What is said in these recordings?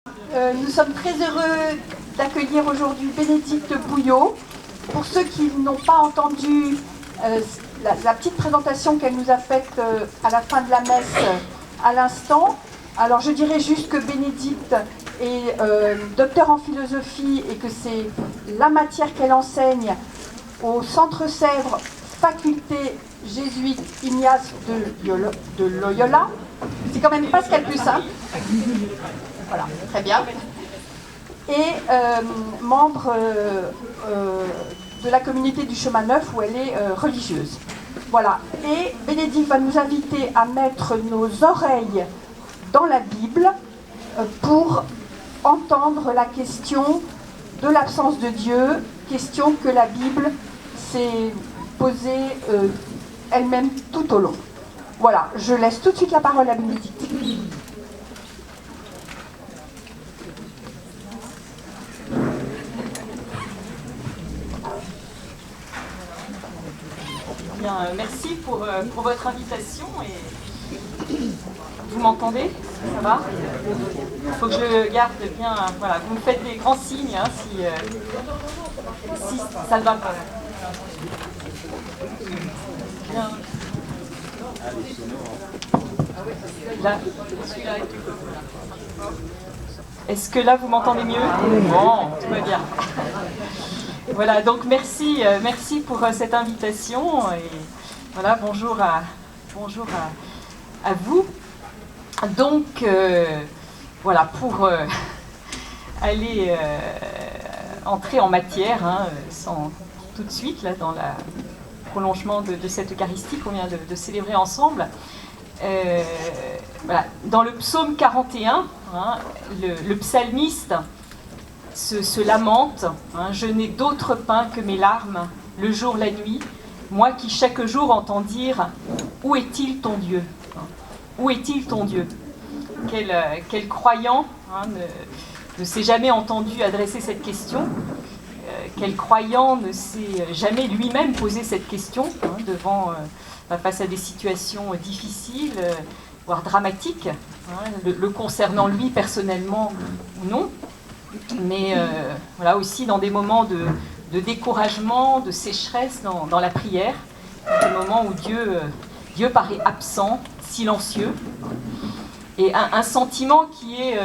Nous sommes très heureux d'accueillir aujourd'hui Bénédicte Bouillot. Pour ceux qui n'ont pas entendu la petite présentation qu'elle nous a faite à la fin de la messe à l'instant, alors je dirais juste que Bénédicte est docteur en philosophie et que c'est la matière qu'elle enseigne au Centre Sèvres, faculté jésuite Ignace de Loyola. C'est quand même pas ce qu'il y a de plus simple. Voilà, très bien. Et membre de la communauté du Chemin Neuf où elle est religieuse. Voilà. Et Bénédicte va nous inviter à mettre nos oreilles dans la Bible pour entendre la question de l'absence de Dieu, question que la Bible s'est posée elle-même tout au long. Voilà, je laisse tout de suite la parole à Bénédicte. Bien, merci pour votre invitation. Et vous m'entendez? Ça va? Il faut que je garde bien. Voilà, vous me faites des grands signes hein, si ça ne va pas. Bien. Là, est-ce que là vous m'entendez mieux? Bon, tout va bien. Voilà, donc merci pour cette invitation et voilà, bonjour à vous. Donc voilà, pour aller entrer en matière, hein, sans tout de suite là dans le prolongement de cette Eucharistie qu'on vient de célébrer ensemble. Voilà, dans le psaume 41, hein, le psalmiste se lamente, hein, je n'ai d'autre pain que mes larmes, le jour, la nuit, moi qui chaque jour entends dire, où est-il ton Dieu? Où est-il ton Dieu? Quel croyant hein, ne s'est jamais entendu adresser cette question? Quel croyant ne s'est jamais lui-même posé cette question hein, face à des situations difficiles, voire dramatiques, hein, le concernant lui personnellement ou non? Mais voilà, aussi dans des moments de découragement, de sécheresse dans la prière, des moments où Dieu paraît absent, silencieux, et un sentiment qui est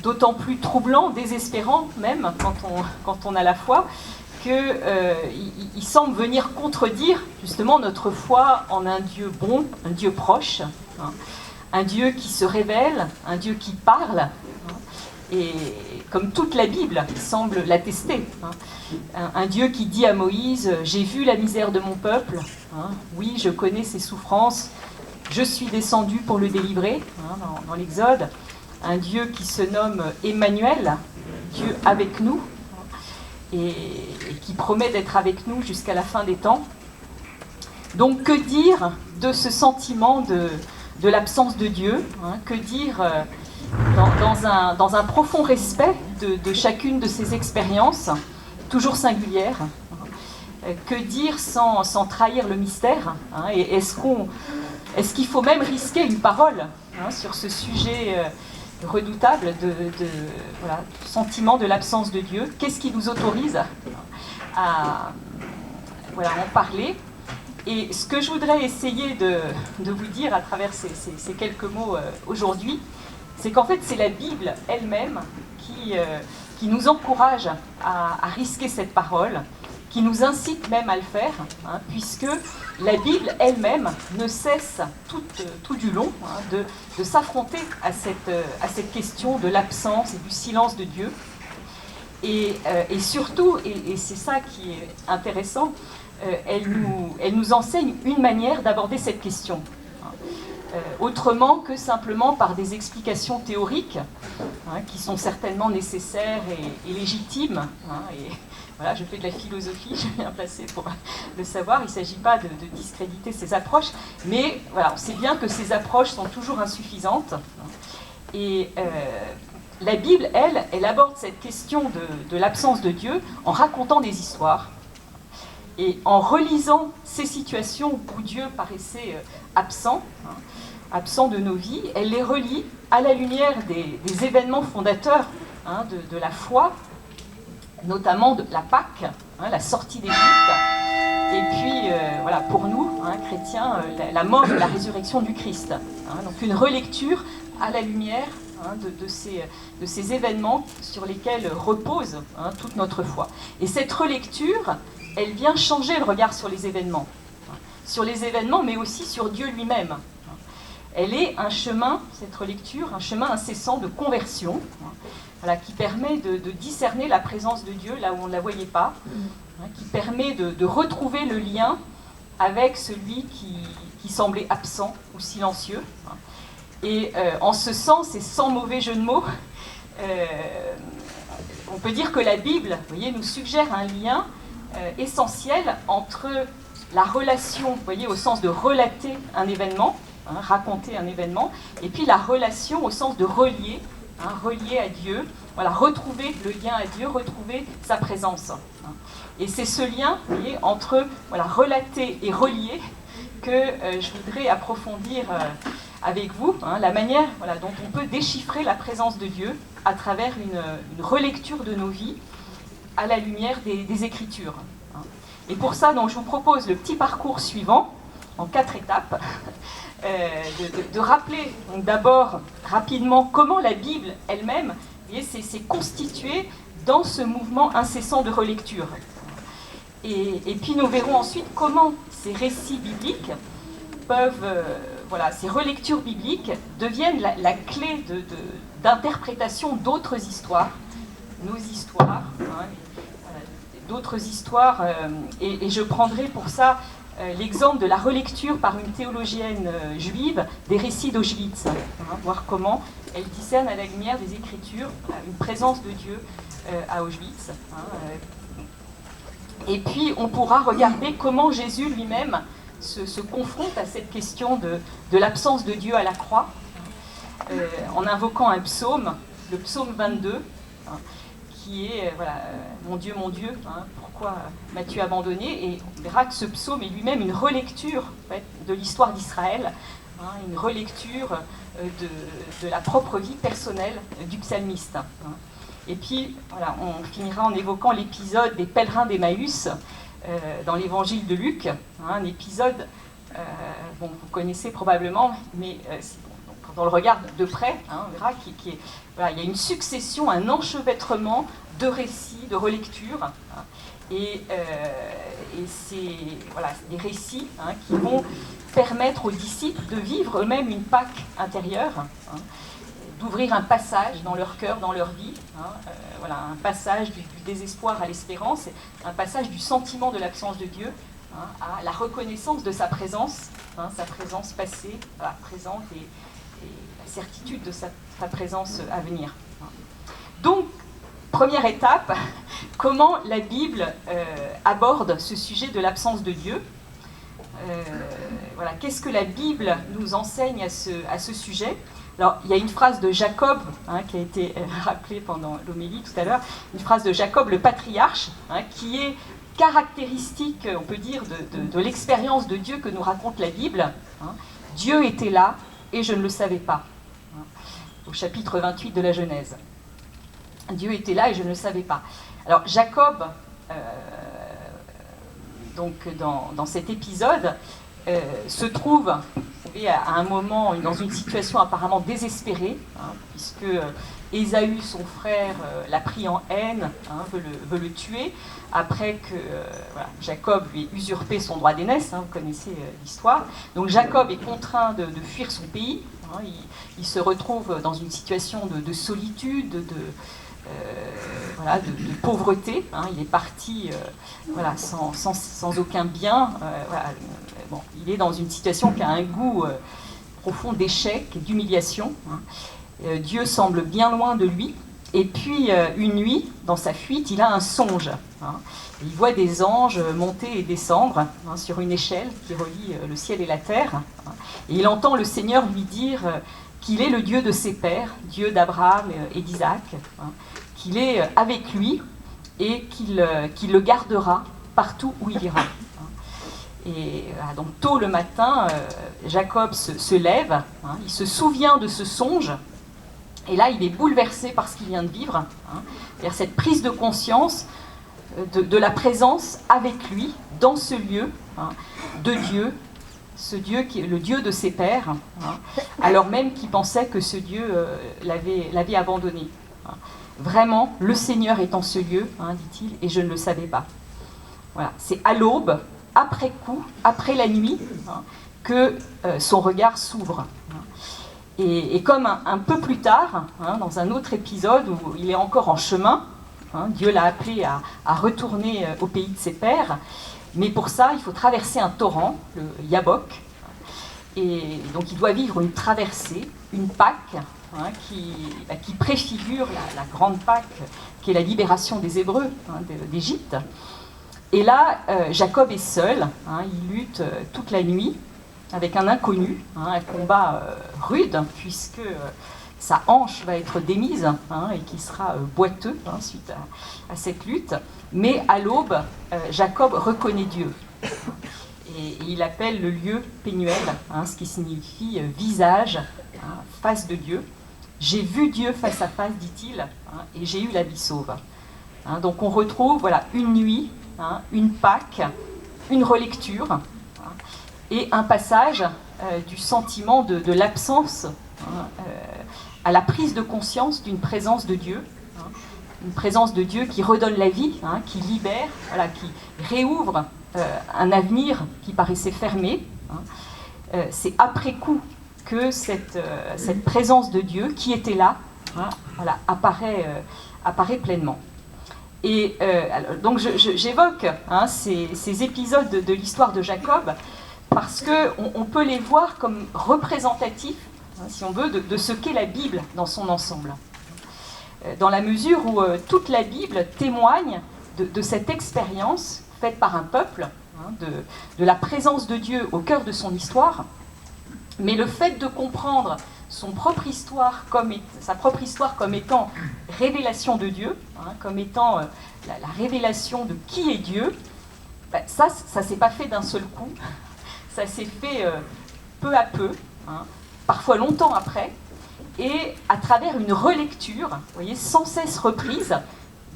d'autant plus troublant, désespérant même, quand on a la foi, qu'il semble venir contredire justement notre foi en un Dieu bon, un Dieu proche, hein, un Dieu qui se révèle, un Dieu qui parle, hein, et comme toute la Bible semble l'attester, hein, un Dieu qui dit à Moïse « J'ai vu la misère de mon peuple, hein, oui, je connais ses souffrances, je suis descendu pour le délivrer hein, » dans l'Exode, un Dieu qui se nomme Emmanuel, Dieu avec nous, et qui promet d'être avec nous jusqu'à la fin des temps. Donc que dire de ce sentiment de l'absence de Dieu, hein, que dire dans un profond respect de chacune de ces expériences, toujours singulières, que dire sans trahir le mystère, hein, et est-ce qu'il faut même risquer une parole hein, sur ce sujet redoutable voilà, du sentiment de l'absence de Dieu? Qu'est-ce qui nous autorise à voilà, en parler? Et ce que je voudrais essayer de vous dire à travers ces quelques mots aujourd'hui, c'est qu'en fait c'est la Bible elle-même qui nous encourage à risquer cette parole, qui nous incite même à le faire, hein, puisque la Bible elle-même ne cesse tout du long hein, de s'affronter à cette question de l'absence et du silence de Dieu. Et surtout, et c'est ça qui est intéressant, elle nous enseigne une manière d'aborder cette question. Autrement que simplement par des explications théoriques, hein, qui sont certainement nécessaires et légitimes. Hein, et voilà, je fais de la philosophie, je suis bien placée pour le savoir. Il ne s'agit pas de discréditer ces approches, mais voilà, on sait bien que ces approches sont toujours insuffisantes. Et la Bible, elle aborde cette question de l'absence de Dieu en racontant des histoires. Et en relisant ces situations où Dieu paraissait absent, hein, absents de nos vies, elle les relie à la lumière des événements fondateurs de la foi, notamment de la Pâque, la sortie d'Égypte, et puis voilà, pour nous, chrétiens, la mort et la résurrection du Christ. Donc une relecture à la lumière de ces événements sur lesquels repose toute notre foi. Et cette relecture, elle vient changer le regard sur les événements, mais aussi sur Dieu lui-même. Elle est un chemin, cette relecture, un chemin incessant de conversion, voilà, qui permet de discerner la présence de Dieu là où on ne la voyait pas, qui permet de retrouver le lien avec celui qui semblait absent ou silencieux. Et en ce sens, et sans mauvais jeu de mots, on peut dire que la Bible, vous voyez, nous suggère un lien essentiel entre la relation, vous voyez, au sens de relater un événement, raconter un événement, et puis la relation au sens de relier, relier à Dieu, voilà, retrouver le lien à Dieu, retrouver sa présence. Et c'est ce lien, vous voyez, entre voilà, relater et relier que je voudrais approfondir avec vous, la manière voilà, dont on peut déchiffrer la présence de Dieu à travers une relecture de nos vies à la lumière des Écritures. Et pour ça, donc, je vous propose le petit parcours suivant, en 4 étapes, de rappeler d'abord rapidement comment la Bible elle-même s'est constituée dans ce mouvement incessant de relecture. Et puis nous verrons ensuite comment ces récits bibliques peuvent, voilà, ces relectures bibliques deviennent la clé d'interprétation d'autres histoires, nos histoires, d'autres histoires, et je prendrai pour ça l'exemple de la relecture par une théologienne juive des récits d'Auschwitz, voir comment elle discerne à la lumière des Écritures une présence de Dieu à Auschwitz. Et puis on pourra regarder comment Jésus lui-même se confronte à cette question de l'absence de Dieu à la croix, en invoquant un psaume, le psaume 22, qui est voilà, mon Dieu, pourquoi m'as-tu abandonné? Et on verra que ce psaume est lui-même une relecture en fait, de l'histoire d'Israël, une relecture de la propre vie personnelle du psalmiste. Et puis, voilà, on finira en évoquant l'épisode des pèlerins d'Emmaüs dans l'évangile de Luc, un épisode, bon, vous connaissez probablement, mais quand on le regarde de près, on verra voilà, il y a une succession, un enchevêtrement de récits, de relectures, et c'est voilà, des récits qui vont permettre aux disciples de vivre eux-mêmes une Pâque intérieure, d'ouvrir un passage dans leur cœur, dans leur vie, voilà, un passage du désespoir à l'espérance, un passage du sentiment de l'absence de Dieu à la reconnaissance de sa présence passée, voilà, présente, et la certitude de sa présence à venir. Donc, première étape, comment la Bible aborde ce sujet de l'absence de Dieu. Voilà, qu'est-ce que la Bible nous enseigne à ce sujet? Alors, il y a une phrase de Jacob qui a été rappelée pendant l'homélie tout à l'heure, une phrase de Jacob, le patriarche, qui est caractéristique, on peut dire, de l'expérience de Dieu que nous raconte la Bible. Dieu était là et je ne le savais pas. Au chapitre 28 de la Genèse. Dieu était là et je ne le savais pas. Alors, Jacob, donc dans cet épisode, se trouve à un moment dans une situation apparemment désespérée, puisque Ésaü, son frère, l'a pris en haine, veut le tuer, après que voilà, Jacob lui ait usurpé son droit d'aînesse, vous connaissez l'histoire. Donc Jacob est contraint de fuir son pays, il se retrouve dans une situation de solitude, voilà, de pauvreté, il est parti voilà, sans aucun bien, voilà, bon, il est dans une situation qui a un goût profond d'échec, d'humiliation. Dieu semble bien loin de lui, et puis une nuit, dans sa fuite, il a un songe. Il voit des anges monter et descendre sur une échelle qui relie le ciel et la terre, et il entend le Seigneur lui dire qu'il est le Dieu de ses pères, Dieu d'Abraham et d'Isaac, qu'il est avec lui et qu'il le gardera partout où il ira. Et donc tôt le matin, Jacob se lève, hein, il se souvient de ce songe, et là il est bouleversé par ce qu'il vient de vivre, hein, c'est-à-dire cette prise de conscience de la présence avec lui, dans ce lieu, hein, de Dieu, ce Dieu qui est le Dieu de ses pères, hein, alors même qu'il pensait que ce Dieu l'avait abandonné. Hein. Vraiment, le Seigneur est en ce lieu, hein, dit-il, et je ne le savais pas. Voilà, c'est à l'aube, après coup, après la nuit, hein, que son regard s'ouvre. Hein. Et comme un peu plus tard, hein, dans un autre épisode où il est encore en chemin, hein, Dieu l'a appelé à retourner au pays de ses pères, mais pour ça, il faut traverser un torrent, le Yabok, et donc il doit vivre une traversée, une Pâque, hein, qui préfigure la grande Pâque, qui est la libération des Hébreux, hein, d'Égypte. Et là, Jacob est seul, hein, il lutte toute la nuit avec un inconnu, hein, un combat rude, puisque sa hanche va être démise, hein, et qui sera boiteux, hein, suite à cette lutte. Mais à l'aube, Jacob reconnaît Dieu. Et il appelle le lieu Pénuel, hein, ce qui signifie visage, hein, face de Dieu. J'ai vu Dieu face à face, dit-il, hein, et j'ai eu la vie sauve. Hein, donc on retrouve voilà, une nuit, hein, une Pâque, une relecture, hein, et un passage du sentiment de l'absence, hein, à la prise de conscience d'une présence de Dieu, hein, une présence de Dieu qui redonne la vie, hein, qui libère, voilà, qui réouvre un avenir qui paraissait fermé. Hein. C'est après coup que cette présence de Dieu qui était là, hein, voilà, apparaît pleinement. Et donc j'évoque, hein, ces épisodes de l'histoire de Jacob parce qu'on peut les voir comme représentatifs, hein, si on veut, de ce qu'est la Bible dans son ensemble. Dans la mesure où toute la Bible témoigne de cette expérience faite par un peuple, hein, de la présence de Dieu au cœur de son histoire, mais le fait de comprendre sa propre histoire comme étant révélation de Dieu, hein, comme étant la révélation de qui est Dieu, ben ça ne s'est pas fait d'un seul coup, ça s'est fait peu à peu, hein, parfois longtemps après, et à travers une relecture, vous voyez, sans cesse reprise,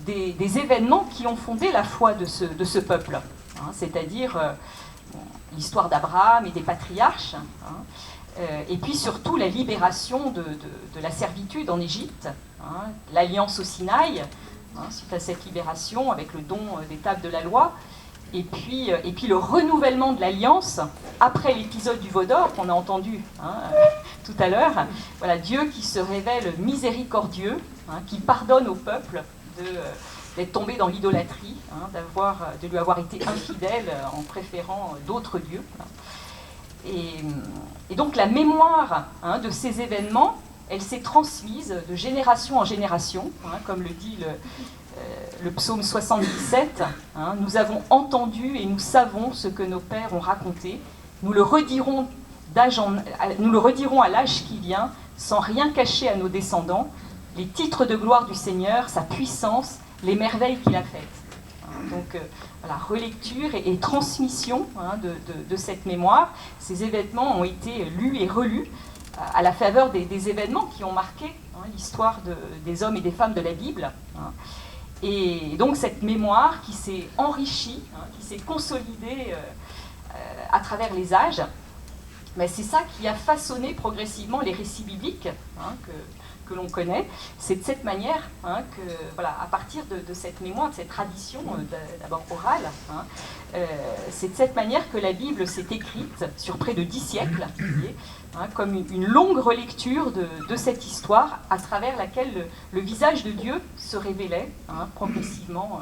des événements qui ont fondé la foi de ce peuple, hein, c'est-à-dire l'histoire d'Abraham et des patriarches, hein, et puis surtout la libération de la servitude en Égypte, hein, l'alliance au Sinaï, hein, suite à cette libération avec le don des tables de la loi, et puis le renouvellement de l'alliance après l'épisode du veau d'or qu'on a entendu, hein, tout à l'heure. Voilà, Dieu qui se révèle miséricordieux, hein, qui pardonne au peuple d'être tombé dans l'idolâtrie, hein, de lui avoir été infidèle en préférant d'autres dieux. Et donc la mémoire, hein, de ces événements, elle s'est transmise de génération en génération, hein, comme le dit le psaume 77, hein, nous avons entendu et nous savons ce que nos pères ont raconté, nous le redirons à l'âge qui vient, sans rien cacher à nos descendants, les titres de gloire du Seigneur, sa puissance, les merveilles qu'il a faites. Hein, donc voilà, relecture et transmission, hein, de cette mémoire. Ces événements ont été lus et relus à la faveur des événements qui ont marqué, hein, l'histoire des hommes et des femmes de la Bible. Hein. Et donc cette mémoire qui s'est enrichie, hein, qui s'est consolidée à travers les âges, mais c'est ça qui a façonné progressivement les récits bibliques, hein, que l'on connaît. C'est de cette manière, hein, que, voilà, à partir de cette mémoire, de cette tradition, d'abord orale, hein, c'est de cette manière que la Bible s'est écrite sur près de 10 siècles, hein, comme une longue relecture de cette histoire à travers laquelle le visage de Dieu se révélait, hein, progressivement,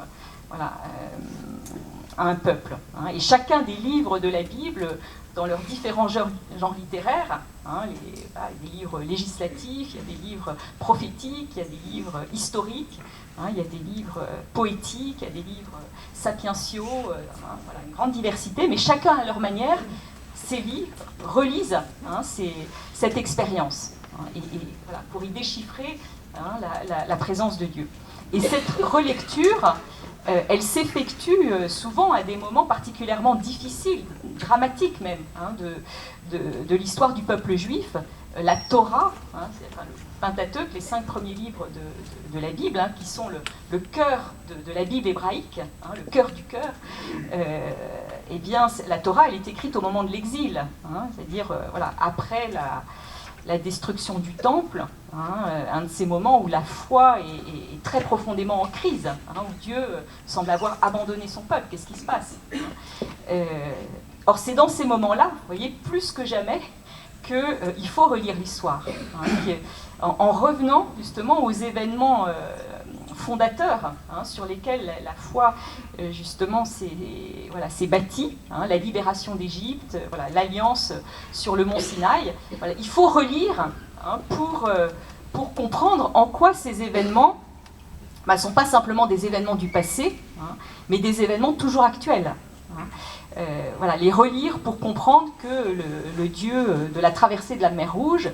voilà, à un peuple. Hein. Et chacun des livres de la Bible, dans leurs différents genres littéraires, hein, des livres législatifs, il y a des livres prophétiques, il y a des livres historiques, hein, il y a des livres poétiques, il y a des livres sapientiaux, hein, voilà, une grande diversité, mais chacun à leur manière, ces livres relisent, hein, cette expérience, hein, et voilà, pour y déchiffrer, hein, la présence de Dieu. Et cette relecture, elle s'effectue souvent à des moments particulièrement difficiles, dramatiques même, de l'histoire du peuple juif. La Torah, le Pentateuque, les 5 premiers livres de la Bible, qui sont le cœur de la Bible hébraïque, le cœur du cœur, eh bien, la Torah, elle est écrite au moment de l'exil, c'est-à-dire après la destruction du temple, un de ces moments où la foi est très profondément en crise, où Dieu semble avoir abandonné son peuple. Qu'est-ce qui se passe? Or, c'est dans ces moments-là, vous voyez, plus que jamais, qu'il faut relire l'histoire. En revenant justement aux événements fondateurs sur lesquels la foi justement s'est bâtie, la libération d'Égypte, l'alliance sur le mont Sinaï. Il faut relire pour comprendre en quoi ces événements ne sont pas simplement des événements du passé, mais des événements toujours actuels. Les relire pour comprendre que le Dieu de la traversée de la mer Rouge,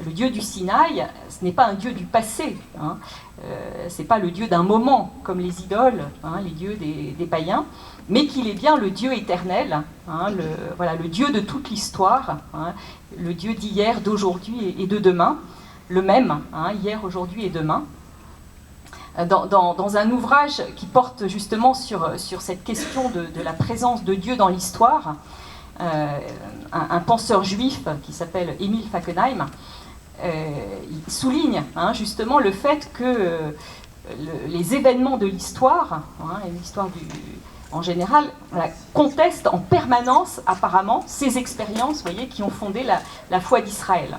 le Dieu du Sinaï, ce n'est pas un Dieu du passé, ce n'est pas le Dieu d'un moment comme les idoles, les dieux des païens, mais qu'il est bien le Dieu éternel, le Dieu de toute l'histoire, le Dieu d'hier, d'aujourd'hui et de demain, le même, hier, aujourd'hui et demain. Dans un ouvrage qui porte justement sur cette question de la présence de Dieu dans l'histoire, un penseur juif qui s'appelle Emil Fackenheim, il souligne justement le fait que les événements de l'histoire, et l'histoire en général, contestent en permanence apparemment ces expériences, voyez, qui ont fondé la foi d'Israël.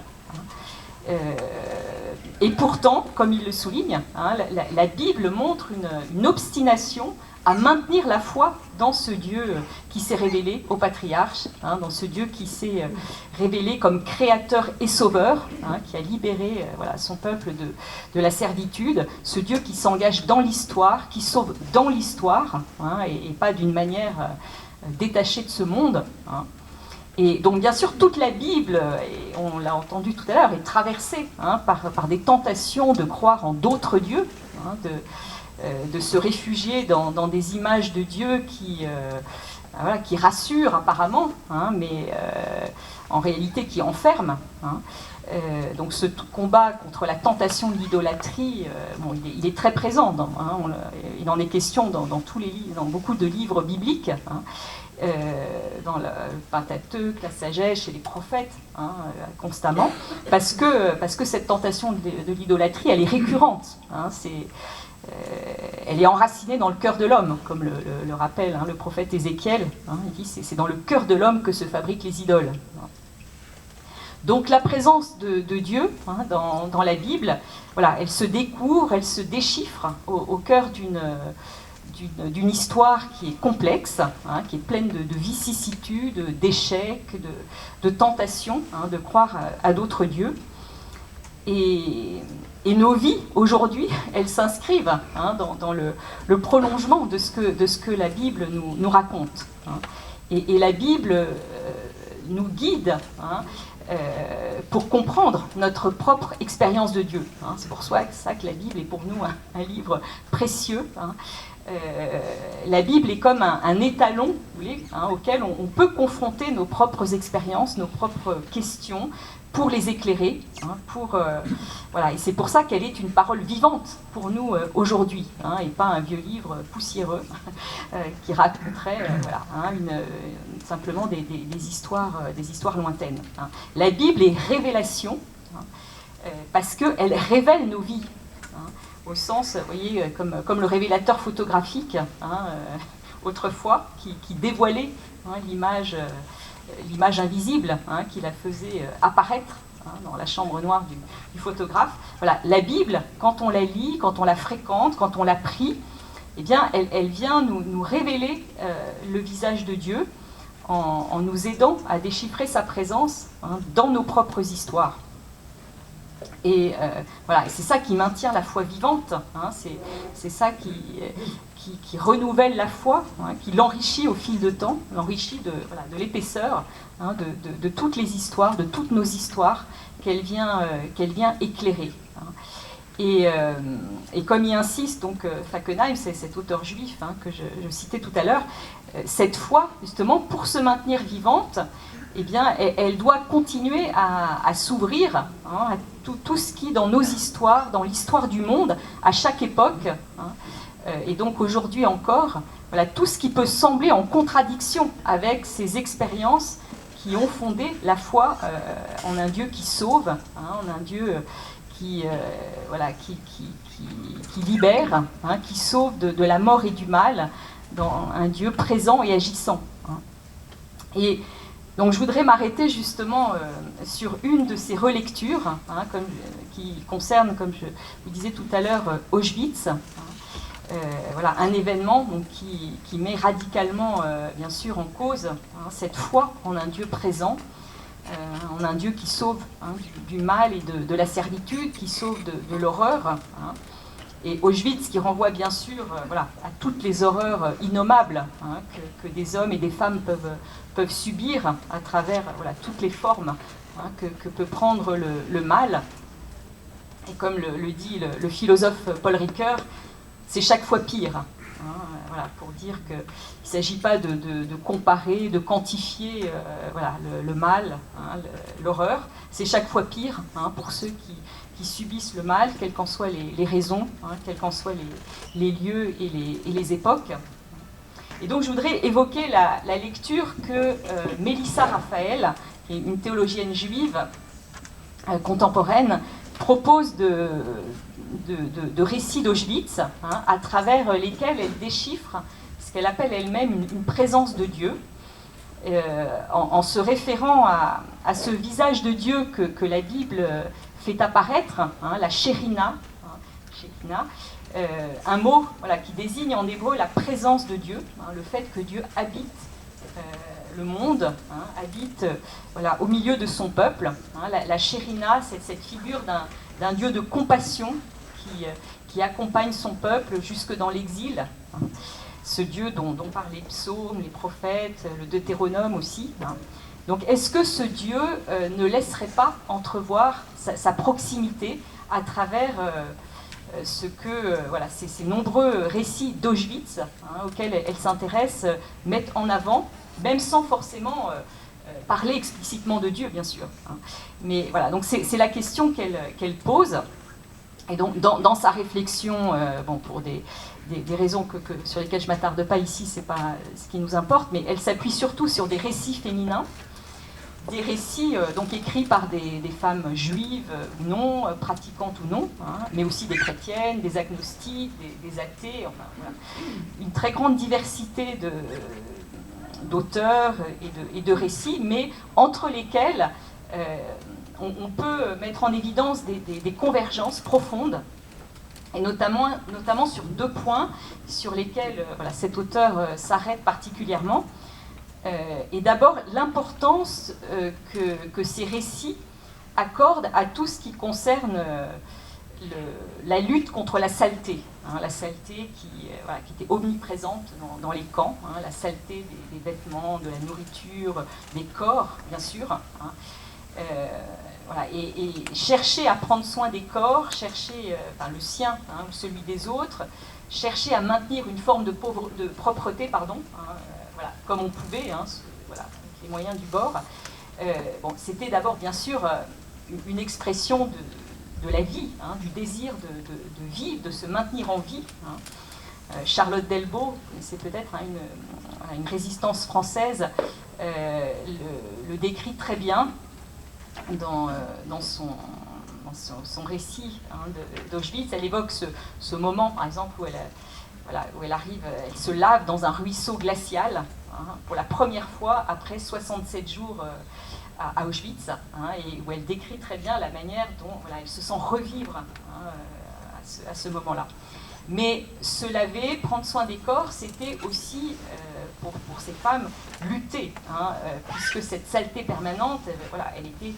Et pourtant, comme il le souligne, la Bible montre une obstination à maintenir la foi dans ce Dieu qui s'est révélé aux patriarches, dans ce Dieu qui s'est révélé comme créateur et sauveur, qui a libéré son peuple de la servitude, ce Dieu qui s'engage dans l'histoire, qui sauve dans l'histoire, et pas d'une manière détachée de ce monde. Et donc, bien sûr, toute la Bible, et on l'a entendu tout à l'heure, est traversée par des tentations de croire en d'autres dieux, de se réfugier dans des images de Dieu qui rassurent apparemment, mais en réalité qui enferment. Donc ce combat contre la tentation de l'idolâtrie, il est très présent. Il en est question dans beaucoup de livres bibliques. Dans le Pentateuque, la sagesse, chez les prophètes, constamment, parce que cette tentation de l'idolâtrie, elle est récurrente. Elle est enracinée dans le cœur de l'homme, comme le rappelle le prophète Ézéchiel. Il dit c'est dans le cœur de l'homme que se fabriquent les idoles. Donc la présence de Dieu dans la Bible, elle se découvre, elle se déchiffre au cœur d'une histoire qui est complexe, qui est pleine de vicissitudes, d'échecs, de tentations, de croire à d'autres dieux. Et nos vies, aujourd'hui, elles s'inscrivent dans le prolongement de ce que la Bible nous raconte. Et la Bible nous guide pour comprendre notre propre expérience de Dieu. C'est pour ça que la Bible est pour nous un livre précieux. La Bible est comme un étalon, vous voulez, auquel on peut confronter nos propres expériences, nos propres questions, pour les éclairer. Et c'est pour ça qu'elle est une parole vivante pour nous aujourd'hui, et pas un vieux livre poussiéreux qui raconterait simplement des histoires lointaines. La Bible est révélation, parce qu'elle révèle nos vies. Au sens, vous voyez, comme le révélateur photographique, autrefois, qui dévoilait l'image invisible, qui la faisait apparaître dans la chambre noire du photographe. La Bible, quand on la lit, quand on la fréquente, quand on la prie, eh bien, elle vient nous révéler le visage de Dieu en nous aidant à déchiffrer sa présence dans nos propres histoires. Et c'est ça qui maintient la foi vivante, c'est ça qui renouvelle la foi, qui l'enrichit au fil de temps, l'enrichit de l'épaisseur de toutes les histoires, de toutes nos histoires qu'elle vient éclairer. Et comme y insiste donc Fackenheim, c'est cet auteur juif que je citais tout à l'heure, cette foi, justement, pour se maintenir vivante, eh bien, elle doit continuer à s'ouvrir à tout ce qui, dans nos histoires, dans l'histoire du monde, à chaque époque, et donc aujourd'hui encore, voilà, tout ce qui peut sembler en contradiction avec ces expériences qui ont fondé la foi en un Dieu qui sauve, en un Dieu qui libère, qui sauve de la mort et du mal, dans un Dieu présent et agissant. Et donc je voudrais m'arrêter justement sur une de ces relectures, qui concerne, comme je vous disais tout à l'heure, Auschwitz. Voilà, un événement donc, qui met radicalement, bien sûr, en cause cette foi en un Dieu présent, en un Dieu qui sauve du mal et de la servitude, qui sauve de l'horreur. Et Auschwitz qui renvoie bien sûr voilà, à toutes les horreurs innommables que des hommes et des femmes peuvent subir à travers voilà, toutes les formes que peut prendre le mal. Et comme le dit le philosophe Paul Ricoeur, c'est chaque fois pire. Voilà, pour dire qu'il ne s'agit pas de comparer, de quantifier voilà, le mal, l'horreur. C'est chaque fois pire pour ceux qui subissent le mal, quelles qu'en soient les raisons, quels qu'en soient les lieux et les époques. Et donc je voudrais évoquer la lecture que Mélissa Raphaël, qui est une théologienne juive contemporaine, propose de récits d'Auschwitz, à travers lesquels elle déchiffre ce qu'elle appelle elle-même une présence de Dieu, en se référant à ce visage de Dieu que la Bible fait apparaître, la Shérina, un mot voilà, qui désigne en hébreu la présence de Dieu, le fait que Dieu habite le monde, habite voilà, au milieu de son peuple. La Shérina, c'est cette figure d'un Dieu de compassion qui accompagne son peuple jusque dans l'exil. Ce Dieu dont parlent les psaumes, les prophètes, le Deutéronome aussi. Donc est-ce que ce Dieu ne laisserait pas entrevoir sa proximité à travers voilà, ces nombreux récits d'Auschwitz auxquels elle s'intéresse, mettent en avant, même sans forcément parler explicitement de Dieu, bien sûr. Mais voilà, donc c'est la question qu'elle pose. Et donc dans sa réflexion, bon, pour des raisons sur lesquelles je ne m'attarde pas ici, ce n'est pas ce qui nous importe, mais elle s'appuie surtout sur des récits féminins, des récits donc écrits par des femmes juives ou non, pratiquantes ou non, mais aussi des chrétiennes, des agnostiques, des athées, enfin voilà. Une très grande diversité d'auteurs et de récits, mais entre lesquels on peut mettre en évidence des convergences profondes, et notamment sur deux points sur lesquels voilà, cet auteur s'arrête particulièrement. Et d'abord, l'importance que ces récits accordent à tout ce qui concerne la lutte contre la saleté. La saleté qui était omniprésente dans les camps, la saleté des vêtements, de la nourriture, des corps, bien sûr. Voilà, et chercher à prendre soin des corps, chercher le sien ou celui des autres, chercher à maintenir une forme de propreté, voilà, comme on pouvait, voilà, avec les moyens du bord. Bon, c'était d'abord, bien sûr, une expression de la vie, du désir de vivre, de se maintenir en vie. Charlotte Delbo, c'est peut-être une résistance française, le décrit très bien dans son récit d'Auschwitz. Elle évoque ce moment, par exemple, où elle arrive, elle se lave dans un ruisseau glacial, pour la première fois après 67 jours à Auschwitz, et où elle décrit très bien la manière dont voilà, elle se sent revivre à ce moment-là. Mais se laver, prendre soin des corps, c'était aussi, pour ces femmes, lutter, puisque cette saleté permanente, voilà, elle était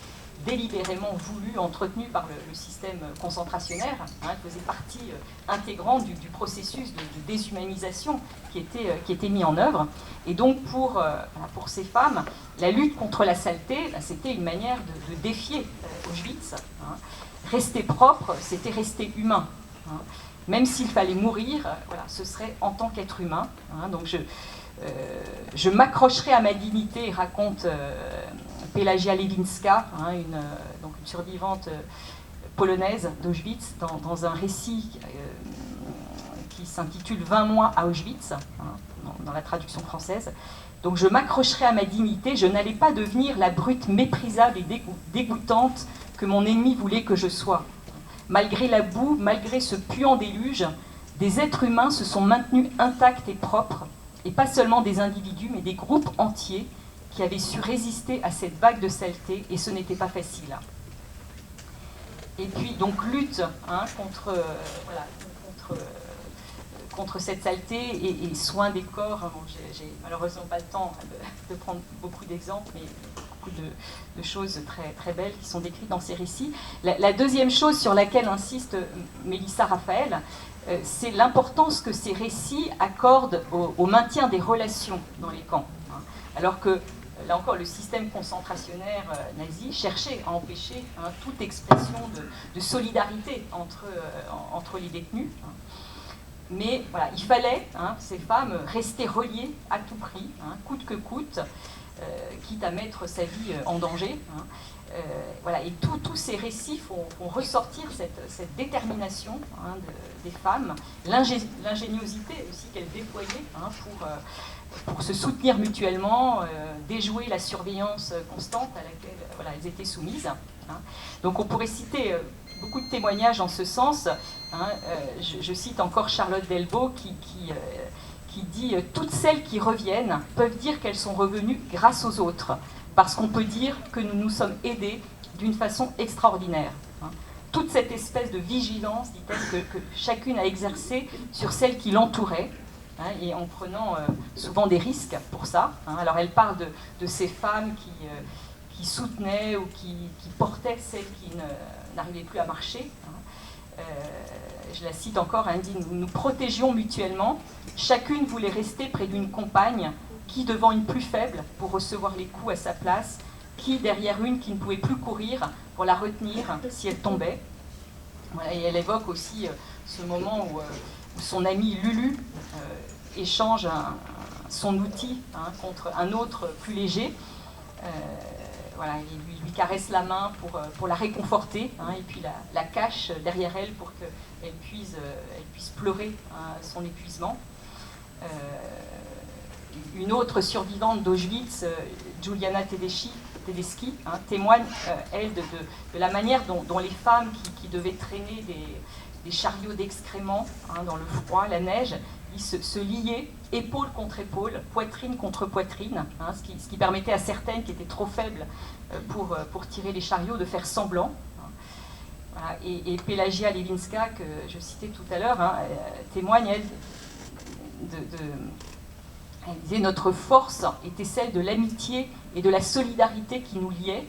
délibérément voulue, entretenue par le système concentrationnaire, elle faisait partie intégrante du processus de déshumanisation qui était mis en œuvre. Et donc pour ces femmes, la lutte contre la saleté, c'était une manière de défier Auschwitz, Rester propre, c'était rester humain. Hein. Même s'il fallait mourir, voilà, ce serait en tant qu'être humain. Hein. Donc je m'accrocherai à ma dignité, raconte Pelagia Lewinska, hein, une survivante polonaise d'Auschwitz, dans un récit qui s'intitule 20 mois à Auschwitz, hein, dans la traduction française. Donc je m'accrocherai à ma dignité, je n'allais pas devenir la brute méprisable et dégoûtante que mon ennemi voulait que je sois. Malgré la boue, malgré ce puant déluge, des êtres humains se sont maintenus intacts et propres, et pas seulement des individus, mais des groupes entiers qui avaient su résister à cette vague de saleté, et ce n'était pas facile. Et puis, donc, lutte hein, contre cette saleté et soin des corps. Bon, j'ai malheureusement pas le temps de prendre beaucoup d'exemples, mais beaucoup de choses très, très belles qui sont décrites dans ces récits. La deuxième chose sur laquelle insiste Mélissa Raphaël, c'est l'importance que ces récits accordent au maintien des relations dans les camps. Hein. Alors que, là encore, le système concentrationnaire nazi cherchait à empêcher hein, toute expression de solidarité entre les détenus. Hein. Mais voilà, il fallait, hein, ces femmes, rester reliées à tout prix, hein, coûte que coûte, quitte à mettre sa vie en danger. Hein. Voilà, et tous ces récits font ressortir cette détermination hein, des femmes, l'ingéniosité aussi qu'elles déployaient hein, pour se soutenir mutuellement, déjouer la surveillance constante à laquelle voilà, elles étaient soumises. Hein. Donc on pourrait citer beaucoup de témoignages en ce sens. Hein, je cite encore Charlotte Delbo qui dit « Toutes celles qui reviennent peuvent dire qu'elles sont revenues grâce aux autres, parce qu'on peut dire que nous nous sommes aidés d'une façon extraordinaire. Hein. Toute cette espèce de vigilance, dit-elle, que chacune a exercée sur celles qui l'entouraient, hein, et en prenant souvent des risques pour ça. Hein. Alors elle parle de ces femmes qui soutenaient ou qui portaient celles qui n'arrivaient plus à marcher. Hein. Je la cite encore, elle dit « Nous protégions mutuellement, chacune voulait rester près d'une compagne, qui devant une plus faible pour recevoir les coups à sa place, qui derrière une qui ne pouvait plus courir pour la retenir si elle tombait. » Voilà, et elle évoque aussi ce moment où son amie Lulu échange son outil hein, contre un autre plus léger. Voilà, il lui caresse la main pour la réconforter, hein, et puis la cache derrière elle pour qu'elle puisse pleurer hein, son épuisement. Une autre survivante d'Auschwitz, Juliana Tedeschi, hein, témoigne, elle, de la manière dont les femmes qui devaient traîner des chariots d'excréments hein, dans le froid, la neige, ils se liaient épaule contre épaule, poitrine contre poitrine, hein, ce qui permettait à certaines qui étaient trop faibles pour tirer les chariots de faire semblant. Hein. Voilà. Et Pelagia Lewinska, que je citais tout à l'heure, hein, témoigne, elle, elle disait « Notre force était celle de l'amitié et de la solidarité qui nous liaient.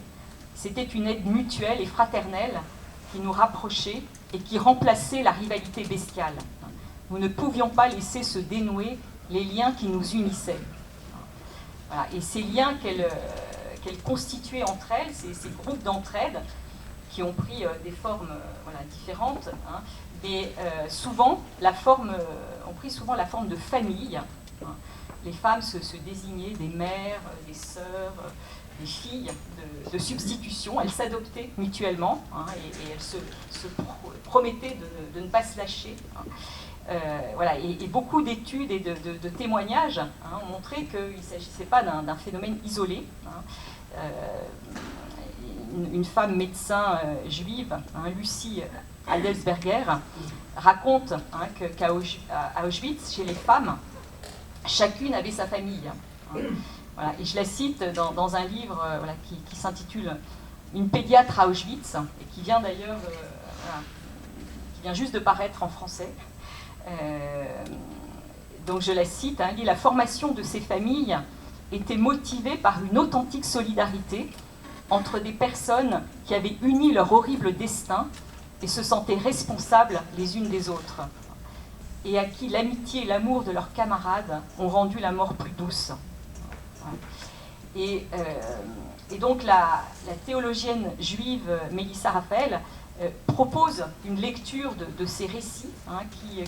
C'était une aide mutuelle et fraternelle qui nous rapprochait et qui remplaçait la rivalité bestiale. Nous ne pouvions pas laisser se dénouer les liens qui nous unissaient. » Voilà. Et ces liens qu'elles constituaient entre elles, ces groupes d'entraide, qui ont pris des formes voilà, différentes, hein, mais souvent ont pris souvent la forme de famille. Hein. Les femmes se désignaient des mères, des sœurs, des filles de substitution. Elles s'adoptaient mutuellement hein, et elles se promettaient de ne pas se lâcher. Hein. Voilà, et beaucoup d'études et de témoignages hein, ont montré qu'il ne s'agissait pas d'un phénomène isolé. Hein. Une femme médecin juive, hein, Lucie Adelsberger, raconte hein, qu'à Auschwitz, chez les femmes, chacune avait sa famille. Hein. Voilà, et je la cite dans un livre voilà, qui s'intitule « Une pédiatre à Auschwitz » et qui vient d'ailleurs, voilà, qui vient juste de paraître en français. Donc je la cite, hein, elle dit « La formation de ces familles était motivée par une authentique solidarité entre des personnes qui avaient uni leur horrible destin et se sentaient responsables les unes des autres, et à qui l'amitié et l'amour de leurs camarades ont rendu la mort plus douce. » Et donc la théologienne juive Mélissa Raphaël propose une lecture de ces récits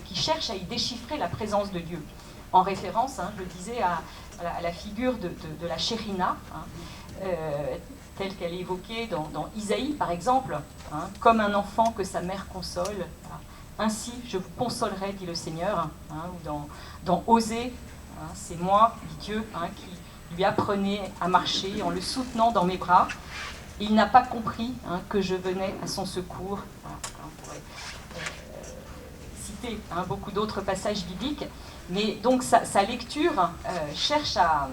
qui cherchent à y déchiffrer la présence de Dieu, en référence, je le disais, à la figure de la Shérina, telle qu'elle est évoquée dans Isaïe, par exemple, comme un enfant que sa mère console. Ainsi, je vous consolerai, dit le Seigneur, ou dans Osée, c'est moi, dit Dieu, qui lui apprenais à marcher en le soutenant dans mes bras. Il n'a pas compris que je venais à son secours. Voilà, on pourrait citer beaucoup d'autres passages bibliques, mais donc sa lecture cherche à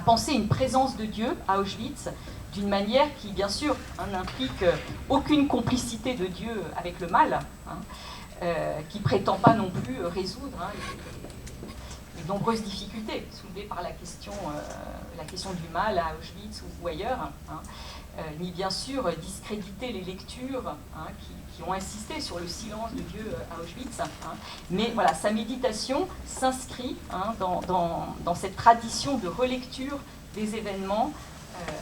penser une présence de Dieu à Auschwitz d'une manière qui, bien sûr, n'implique aucune complicité de Dieu avec le mal, qui prétend pas non plus résoudre les nombreuses difficultés soulevées par la question du mal à Auschwitz ou ailleurs, ni bien sûr discréditer les lectures qui ont insisté sur le silence de Dieu à Auschwitz, mais voilà, sa méditation s'inscrit dans cette tradition de relecture des événements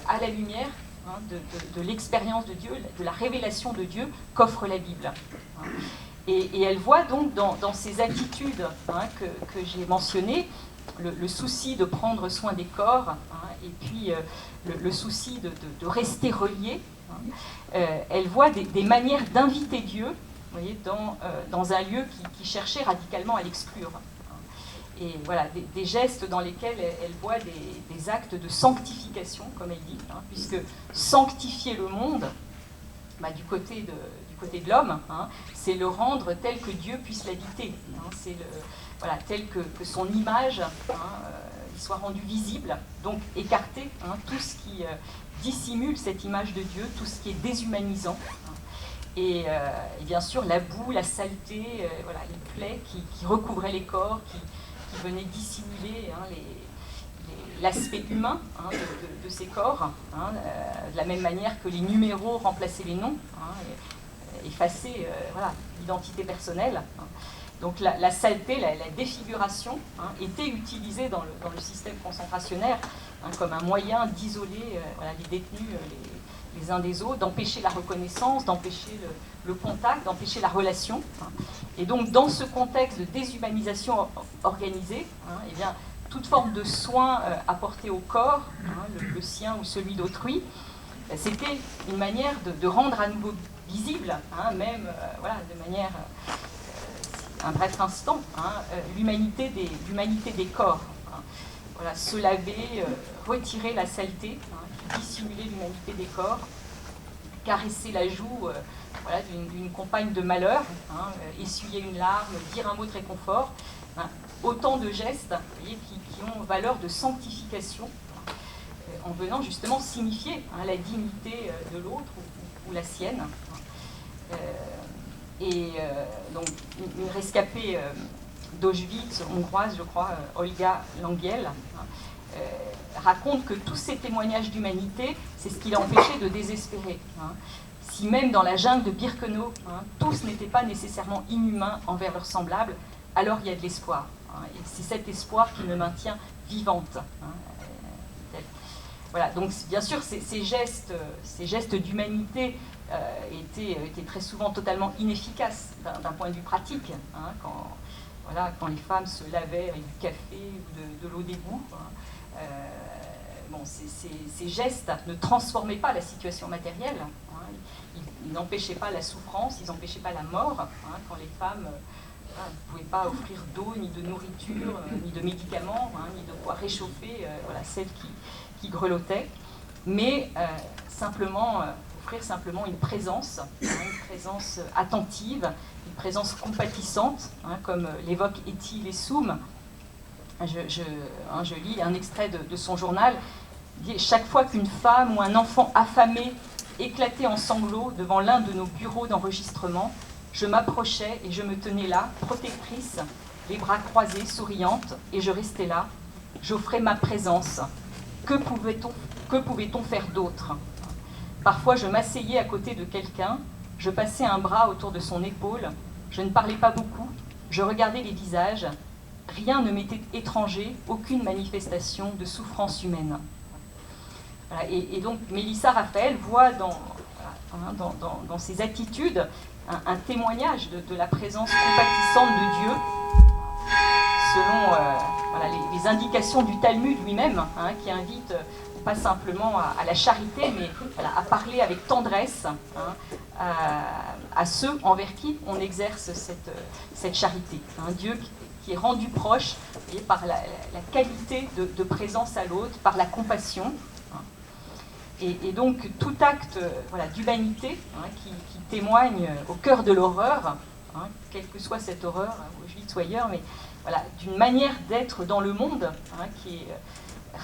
à la lumière de l'expérience de Dieu, de la révélation de Dieu qu'offre la Bible. Et elle voit donc dans ces attitudes que j'ai mentionnées, le souci de prendre soin des corps, et puis le souci de rester relié, elle voit des manières d'inviter Dieu, vous voyez, dans un lieu qui cherchait radicalement à l'exclure. Et voilà, des gestes dans lesquels elle voit des actes de sanctification, comme elle dit, puisque sanctifier le monde, du côté de l'homme, c'est le rendre tel que Dieu puisse l'habiter, c'est tel que son image soit rendue visible, donc écarter tout ce qui dissimule cette image de Dieu, tout ce qui est déshumanisant, et bien sûr la boue, la saleté, les plaies qui recouvraient les corps, qui venaient dissimuler l'aspect humain de ces corps, de la même manière que les numéros remplaçaient les noms, effaçaient l'identité personnelle. Donc la saleté, la défiguration était utilisée dans le système concentrationnaire comme un moyen d'isoler les détenus les uns des autres, d'empêcher la reconnaissance, d'empêcher le contact, d'empêcher la relation. Et donc dans ce contexte de déshumanisation organisée, eh bien, toute forme de soin apporté au corps, le sien ou celui d'autrui, c'était une manière de rendre à nouveau visible, même de manière, un bref instant, l'humanité des corps. Se laver, retirer la saleté, qui dissimulait l'humanité des corps, caresser la joue d'une compagne de malheur, essuyer une larme, dire un mot de réconfort. Autant de gestes, vous voyez, qui ont valeur de sanctification, en venant justement signifier la dignité de l'autre ou la sienne. Donc une rescapée d'Auschwitz, hongroise, je crois, Olga Langiel, raconte que tous ces témoignages d'humanité, c'est ce qui l'a empêché de désespérer. Si même dans la jungle de Birkenau, tous n'étaient pas nécessairement inhumains envers leurs semblables, alors il y a de l'espoir. Et c'est cet espoir qui me maintient vivante. Voilà, donc bien sûr, ces gestes d'humanité étaient très souvent totalement inefficaces d'un point de vue pratique, quand les femmes se lavaient avec du café ou de l'eau d'égout. Ces gestes ne transformaient pas la situation matérielle, ils n'empêchaient pas la souffrance, ils n'empêchaient pas la mort, quand les femmes ne pouvaient pas offrir d'eau, ni de nourriture, ni de médicaments, ni de quoi réchauffer celles qui grelottaient, mais offrir simplement une présence attentive, une présence compatissante, comme l'évoque Etty Lessoum. Je lis un extrait de son journal. Chaque fois qu'une femme ou un enfant affamé éclatait en sanglots devant l'un de nos bureaux d'enregistrement, je m'approchais et je me tenais là, protectrice, les bras croisés, souriante, et je restais là. J'offrais ma présence. Que pouvait-on faire d'autre ? Parfois, je m'asseyais à côté de quelqu'un, je passais un bras autour de son épaule, je ne parlais pas beaucoup, je regardais les visages, rien ne m'était étranger, aucune manifestation de souffrance humaine. Voilà, et donc, Mélissa Raphael voit dans ses attitudes, un témoignage de la présence compatissante de Dieu, selon voilà, les indications du Talmud lui-même, qui invite pas simplement à la charité, mais voilà, à parler avec tendresse à ceux envers qui on exerce cette charité. Dieu qui est rendu proche et par la qualité de présence à l'autre, par la compassion. Et donc tout acte voilà, d'humanité qui témoigne au cœur de l'horreur, quelle que soit cette horreur, Auschwitz ou ailleurs, mais voilà, d'une manière d'être dans le monde qui est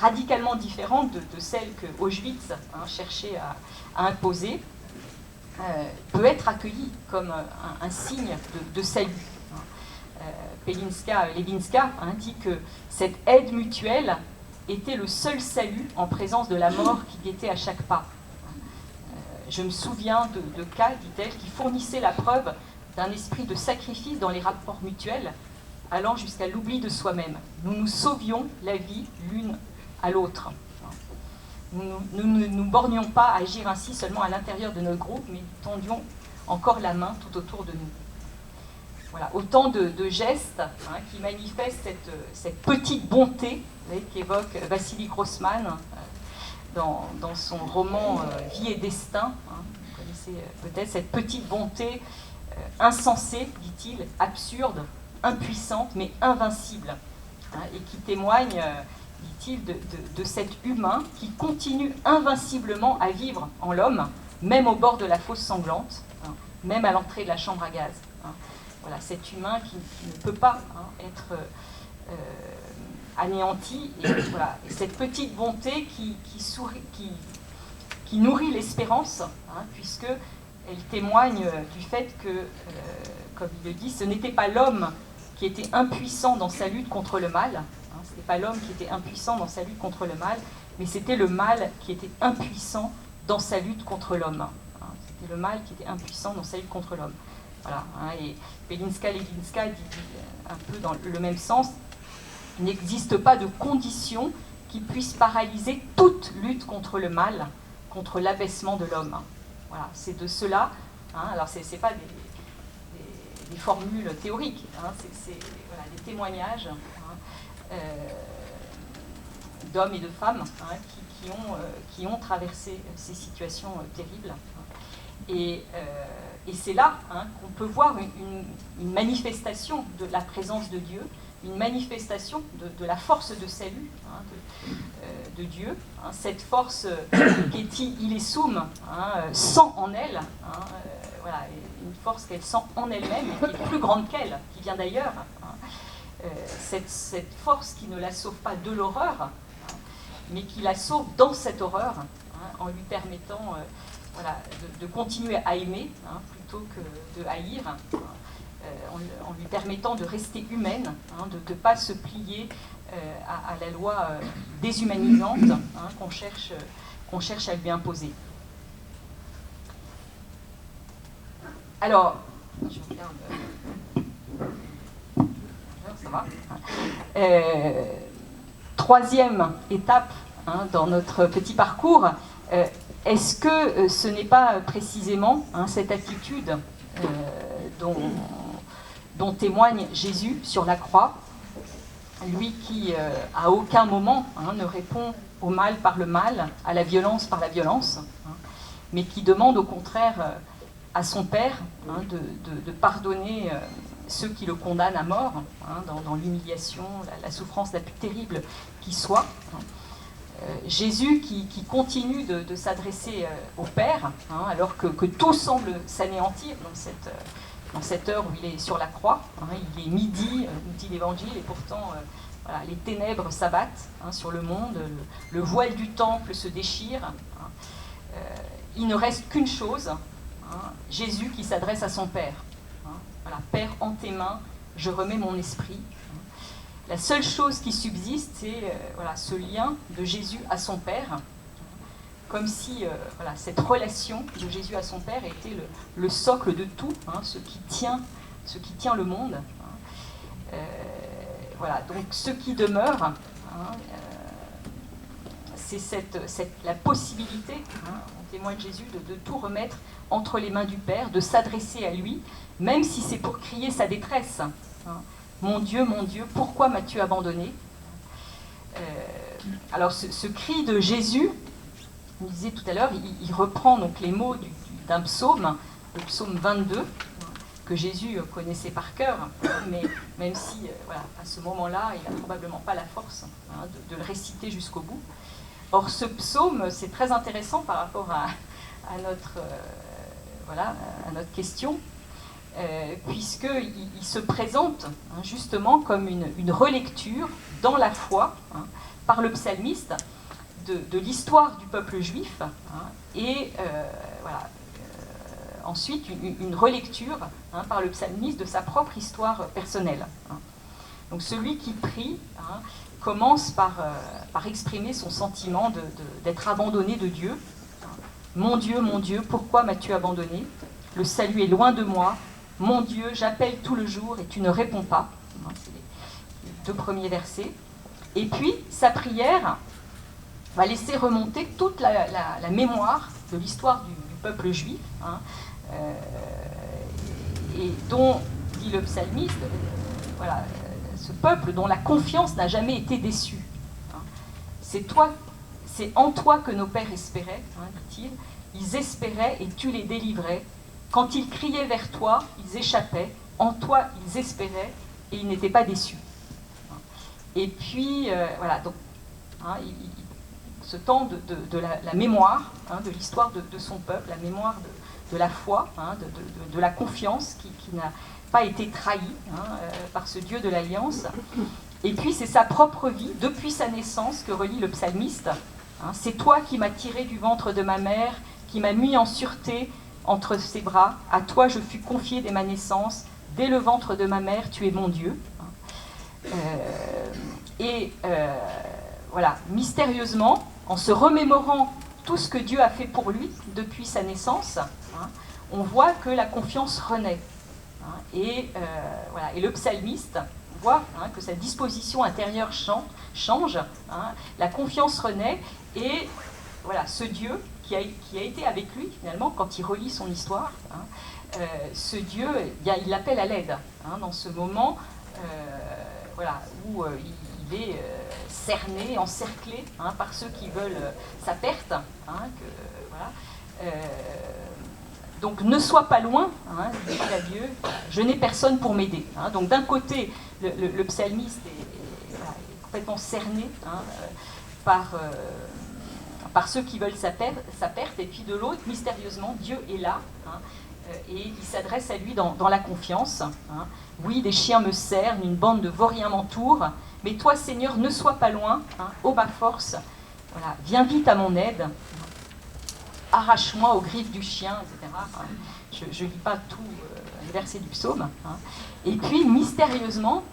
radicalement différente de celle que Auschwitz cherchait à imposer, peut être accueillie comme un signe de salut. Levinska dit que cette aide mutuelle était le seul salut en présence de la mort qui guettait à chaque pas. Je me souviens de cas, dit-elle, qui fournissaient la preuve d'un esprit de sacrifice dans les rapports mutuels, allant jusqu'à l'oubli de soi-même. Nous nous sauvions la vie l'une à l'autre. Nous ne nous bornions pas à agir ainsi seulement à l'intérieur de notre groupe, mais nous tendions encore la main tout autour de nous. Voilà, autant de gestes qui manifestent cette petite bonté qu'évoque Vassili Grossman dans son roman Vie et destin. Vous connaissez peut-être cette petite bonté insensée, dit-il, absurde, impuissante, mais invincible, et qui témoigne, dit-il, de cet humain qui continue invinciblement à vivre en l'homme, même au bord de la fosse sanglante, même à l'entrée de la chambre à gaz. Voilà, cet humain qui ne peut pas être anéanti, et, voilà, et cette petite bonté qui nourrit l'espérance, puisqu'elle témoigne du fait que, comme il le dit, ce n'était pas l'homme qui était impuissant dans sa lutte contre le mal, ce n'était pas l'homme qui était impuissant dans sa lutte contre le mal, mais c'était le mal qui était impuissant dans sa lutte contre l'homme. C'était le mal qui était impuissant dans sa lutte contre l'homme. Voilà, et Levinska dit un peu dans le même sens, il n'existe pas de conditions qui puissent paralyser toute lutte contre le mal, contre l'abaissement de l'homme. Voilà, c'est de cela, alors c'est pas des formules théoriques, c'est voilà, des témoignages d'hommes et de femmes qui ont traversé ces situations terribles. Et c'est là qu'on peut voir une manifestation de la présence de Dieu, une manifestation de la force de salut de Dieu. Cette force qu'Eti Ilesum sent en elle, voilà, une force qu'elle sent en elle-même, et qui est plus grande qu'elle, qui vient d'ailleurs. Cette force qui ne la sauve pas de l'horreur, mais qui la sauve dans cette horreur, en lui permettant voilà, de continuer à aimer plutôt que de haïr, en lui permettant de rester humaine, de ne pas se plier à la loi déshumanisante qu'on cherche à lui imposer. Alors, je regarde. Ça va. Troisième étape dans notre petit parcours. Est-ce que ce n'est pas précisément cette attitude dont témoigne Jésus sur la croix, lui qui à aucun moment ne répond au mal par le mal, à la violence par la violence, mais qui demande au contraire à son Père de pardonner ceux qui le condamnent à mort, dans l'humiliation, la souffrance la plus terrible qui soit. Jésus qui continue de s'adresser au Père, alors que tout semble s'anéantir dans cette heure où il est sur la croix. Il est midi, nous dit l'Évangile, et pourtant voilà, les ténèbres s'abattent sur le monde, le voile du temple se déchire. Il ne reste qu'une chose, Jésus qui s'adresse à son Père. Voilà, Père, en tes mains, je remets mon esprit. La seule chose qui subsiste, c'est voilà, ce lien de Jésus à son Père, comme si voilà, cette relation de Jésus à son Père était le socle de tout, ce qui tient le monde. Voilà, donc ce qui demeure, la possibilité, on témoigne de Jésus, de tout remettre entre les mains du Père, de s'adresser à lui, même si c'est pour crier sa détresse. Mon Dieu, pourquoi m'as-tu abandonné? Alors ce cri de Jésus, on disait tout à l'heure, il reprend donc les mots d'un psaume, le psaume 22, que Jésus connaissait par cœur, mais même si, voilà, à ce moment-là, il n'a probablement pas la force de le réciter jusqu'au bout. Or, ce psaume, c'est très intéressant par rapport à notre, à notre question, puisqu'il se présente justement comme une relecture dans la foi, par le psalmiste, de l'histoire du peuple juif, et ensuite une relecture par le psalmiste de sa propre histoire personnelle. Donc celui qui prie commence par exprimer son sentiment d'être abandonné de Dieu. Mon Dieu, pourquoi m'as-tu abandonné? Le salut est loin de moi. Mon Dieu, j'appelle tout le jour et tu ne réponds pas. C'est les 2 premiers versets. Et puis, sa prière va laisser remonter toute la mémoire de l'histoire du peuple juif, et dont, dit le psalmiste, ce peuple dont la confiance n'a jamais été déçue. C'est en toi que nos pères espéraient, dit-il. Ils espéraient et tu les délivrais. Quand ils criaient vers toi, ils échappaient. En toi, ils espéraient et ils n'étaient pas déçus. Et puis, donc, ce temps de la mémoire, de l'histoire de son peuple, la mémoire de la foi, de la confiance qui n'a pas été trahie par ce Dieu de l'Alliance. Et puis, c'est sa propre vie, depuis sa naissance, que relie le psalmiste. C'est toi qui m'as tiré du ventre de ma mère, qui m'as mis en sûreté entre ses bras. À toi je fus confié dès ma naissance. Dès le ventre de ma mère, tu es mon Dieu. Mystérieusement, en se remémorant tout ce que Dieu a fait pour lui depuis sa naissance, on voit que la confiance renaît. Et le psalmiste voit que sa disposition intérieure change, la confiance renaît, et ce Dieu qui a été avec lui finalement quand il relit son histoire, ce Dieu, il l'appelle à l'aide dans ce moment où il est cerné, encerclé par ceux qui veulent sa perte. Donc ne sois pas loin, dit à Dieu, je n'ai personne pour m'aider. Donc d'un côté, le psalmiste est complètement cerné par ceux qui veulent sa perte, et puis de l'autre, mystérieusement, Dieu est là, et il s'adresse à lui dans la confiance. Oui, des chiens me cernent, une bande de vauriens m'entoure, mais toi, Seigneur, ne sois pas loin, ô ma force, viens vite à mon aide, arrache-moi aux griffes du chien, etc. Je ne lis pas tous les versets du psaume. Et puis, mystérieusement,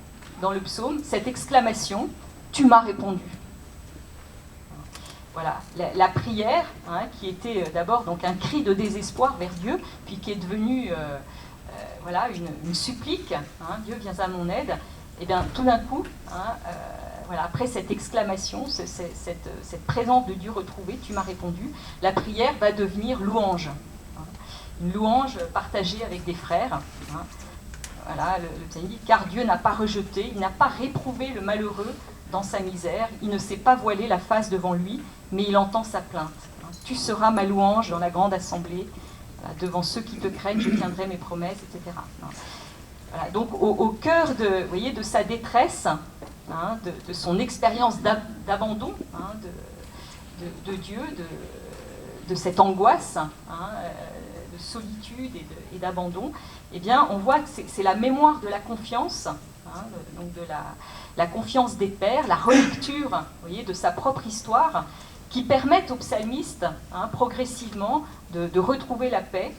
dans le psaume, cette exclamation, tu m'as répondu. La prière, qui était d'abord donc un cri de désespoir vers Dieu, puis qui est devenue une supplique, Dieu viens à mon aide, et bien tout d'un coup, après cette exclamation, cette présence de Dieu retrouvée, tu m'as répondu, la prière va devenir louange, une louange partagée avec des frères. Le psaume dit, car Dieu n'a pas rejeté, il n'a pas réprouvé le malheureux dans sa misère, il ne s'est pas voilé la face devant lui, mais il entend sa plainte. Tu seras ma louange dans la grande assemblée, devant ceux qui te craignent, je tiendrai mes promesses, etc. Donc au cœur de sa détresse, de son expérience d'abandon de Dieu, de cette angoisse, de solitude et d'abandon, eh bien on voit que c'est la mémoire de la confiance, donc de la confiance des pères, la relecture de sa propre histoire, qui permettent au psalmiste progressivement de retrouver la paix,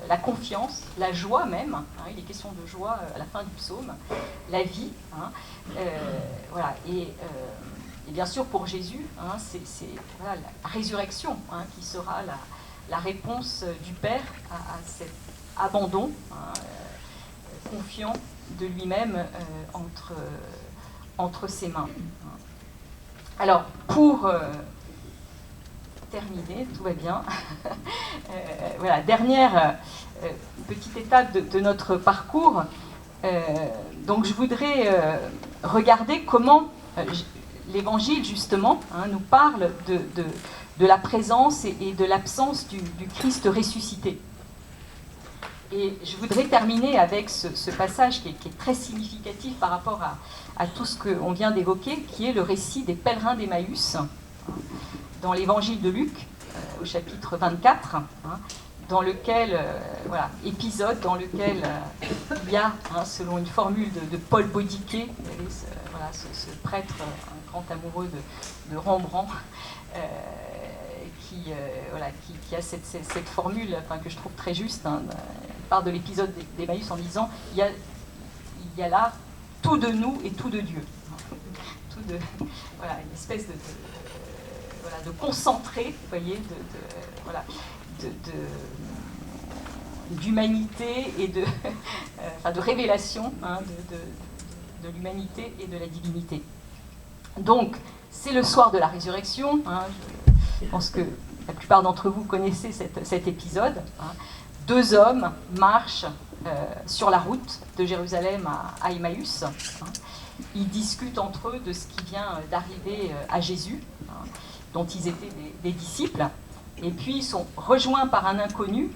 la confiance, la joie même, il est question de joie à la fin du psaume, la vie, et bien sûr pour Jésus, c'est la résurrection qui sera la réponse du Père à cet abandon confiant de lui-même entre ses mains. Alors, pour terminé, tout va bien. Voilà, dernière petite étape de notre parcours. Donc je voudrais regarder comment l'Évangile, justement, nous parle de la présence et de l'absence du Christ ressuscité. Et je voudrais terminer avec ce passage qui est très significatif par rapport à tout ce qu'on vient d'évoquer, qui est le récit des pèlerins d'Emmaüs, dans l'Évangile de Luc, au chapitre 24, dans lequel, épisode dans lequel il y a, selon une formule de Paul Baudiquet, ce prêtre, un grand amoureux de Rembrandt, qui a cette formule que je trouve très juste, il parle de l'épisode d'Emmaüs en disant il y a là tout de nous et tout de Dieu. Une espèce de concentré, vous voyez, d'humanité et de révélation de l'humanité et de la divinité. Donc, c'est le soir de la résurrection. Je pense que la plupart d'entre vous connaissez cet épisode. Deux hommes marchent sur la route de Jérusalem à Emmaüs. Ils discutent entre eux de ce qui vient d'arriver à Jésus, dont ils étaient des disciples. Et puis ils sont rejoints par un inconnu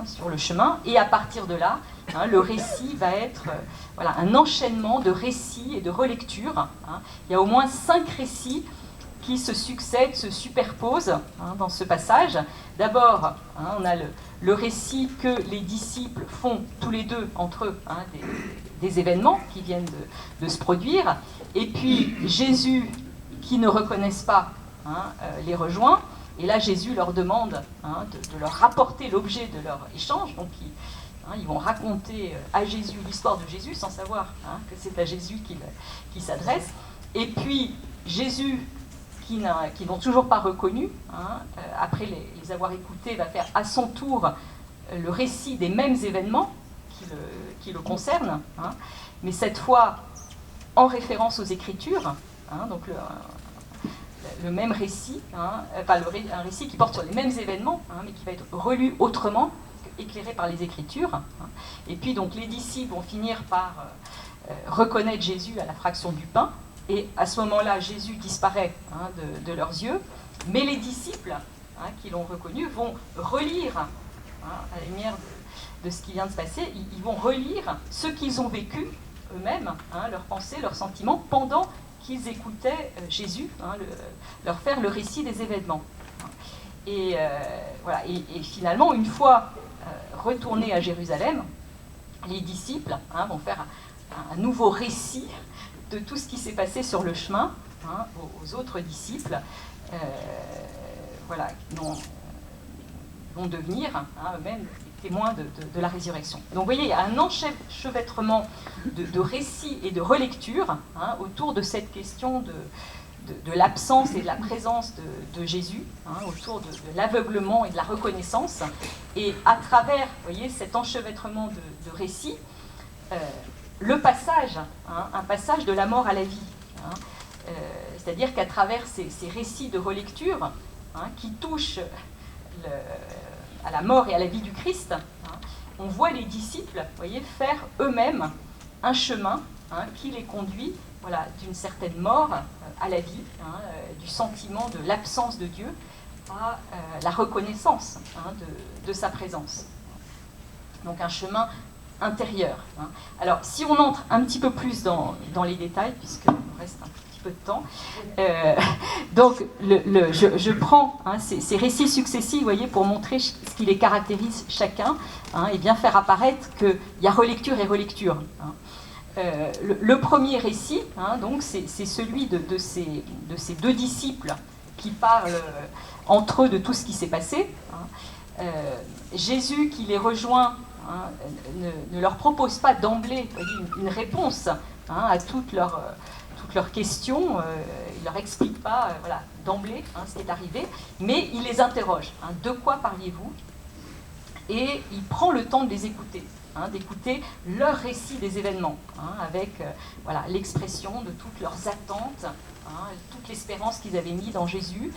sur le chemin. Et à partir de là, le récit va être un enchaînement de récits et de relectures. Il y a au moins 5 récits qui se succèdent, se superposent dans ce passage. D'abord, on a le récit que les disciples font tous les deux entre eux, des événements qui viennent de se produire. Et puis Jésus, qui ne reconnaissent pas, les rejoint. Et là, Jésus leur demande de leur rapporter l'objet de leur échange. Donc, ils vont raconter à Jésus l'histoire de Jésus sans savoir que c'est à Jésus qu'il s'adresse. Et puis, Jésus, qui n'ont toujours pas reconnu, après les avoir écoutés, va faire à son tour le récit des mêmes événements qui le concernent, mais cette fois en référence aux Écritures, donc le même récit, un récit qui porte sur les mêmes événements, mais qui va être relu autrement, éclairé par les Écritures. Et puis donc les disciples vont finir par reconnaître Jésus à la fraction du pain, et à ce moment-là, Jésus disparaît de leurs yeux, mais les disciples qui l'ont reconnu vont relire, à la lumière de ce qui vient de se passer, ils vont relire ce qu'ils ont vécu eux-mêmes, leurs pensées, leurs sentiments, pendant qu'ils écoutaient Jésus leur faire le récit des événements. Et finalement, une fois retournés à Jérusalem, les disciples vont faire un nouveau récit de tout ce qui s'est passé sur le chemin aux autres disciples, qui vont devenir eux-mêmes témoins de la résurrection. Donc vous voyez, il y a un enchevêtrement de récits et de relectures autour de cette question de l'absence et de la présence de Jésus, autour de l'aveuglement et de la reconnaissance. Et à travers, vous voyez, cet enchevêtrement de récits, le passage, un passage de la mort à la vie. C'est-à-dire qu'à travers ces récits de relecture qui touchent à la mort et à la vie du Christ, on voit les disciples, vous voyez, faire eux-mêmes un chemin qui les conduit d'une certaine mort à la vie, du sentiment de l'absence de Dieu à la reconnaissance de sa présence. Donc un chemin intérieur. Alors, si on entre un petit peu plus dans les détails, puisqu'il nous reste un petit peu de temps, donc je prends ces récits successifs, vous voyez, pour montrer ce qui les caractérise chacun, et bien faire apparaître qu'il y a relecture et relecture. Le premier récit, donc, c'est celui de ces deux disciples qui parlent entre eux de tout ce qui s'est passé. Jésus qui les rejoint ne leur propose pas d'emblée une réponse à toutes leurs questions, il ne leur explique pas d'emblée ce qui est arrivé, mais il les interroge. De quoi parliez-vous? Et il prend le temps de les écouter, d'écouter leur récit des événements, avec l'expression de toutes leurs attentes, toute l'espérance qu'ils avaient mis dans Jésus.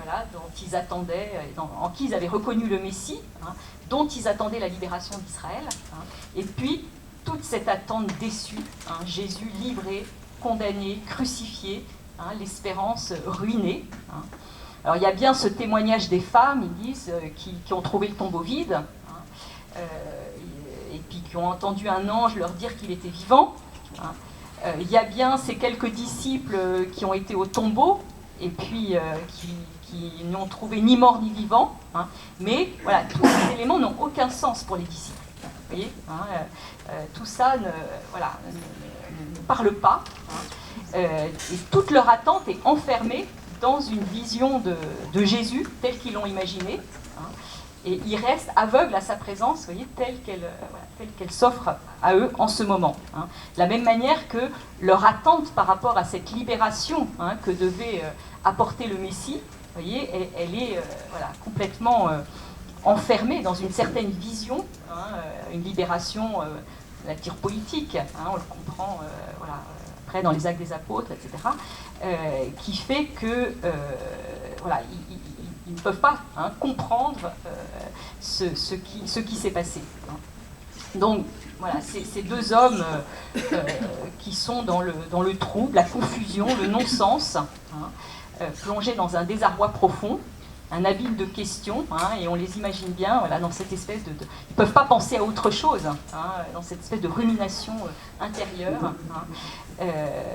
voilà, dont ils attendaient, en qui ils avaient reconnu le Messie, hein, dont ils attendaient la libération d'Israël, hein, et puis toute cette attente déçue, hein, Jésus livré, condamné, crucifié, hein, l'espérance ruinée. Hein. Alors il y a bien ce témoignage des femmes, ils disent, qui ont trouvé le tombeau vide, hein, et puis qui ont entendu un ange leur dire qu'il était vivant. Hein. Il y a bien ces quelques disciples qui ont été au tombeau, et puis qui n'ont trouvé ni mort ni vivant, hein. Mais voilà, tous ces éléments n'ont aucun sens pour les disciples. Vous voyez, hein, tout ça ne parle pas, hein, et toute leur attente est enfermée dans une vision de Jésus telle qu'ils l'ont imaginé, hein, et ils restent aveugles à sa présence, vous voyez, telle qu'elle s'offre à eux en ce moment. Hein. De la même manière que leur attente par rapport à cette libération, hein, que devait apporter le Messie, vous voyez, elle est complètement enfermée dans une certaine vision, hein, une libération de nature politique, hein, on le comprend après dans les Actes des Apôtres, etc., qui fait que ils ne peuvent pas, hein, comprendre ce qui s'est passé. Hein. Donc voilà, ces deux hommes qui sont dans le trouble, la confusion, le non-sens, hein, plongés dans un désarroi profond, un abîme de questions, hein, et on les imagine bien, voilà, dans cette espèce de ils ne peuvent pas penser à autre chose, hein, dans cette espèce de rumination intérieure, hein,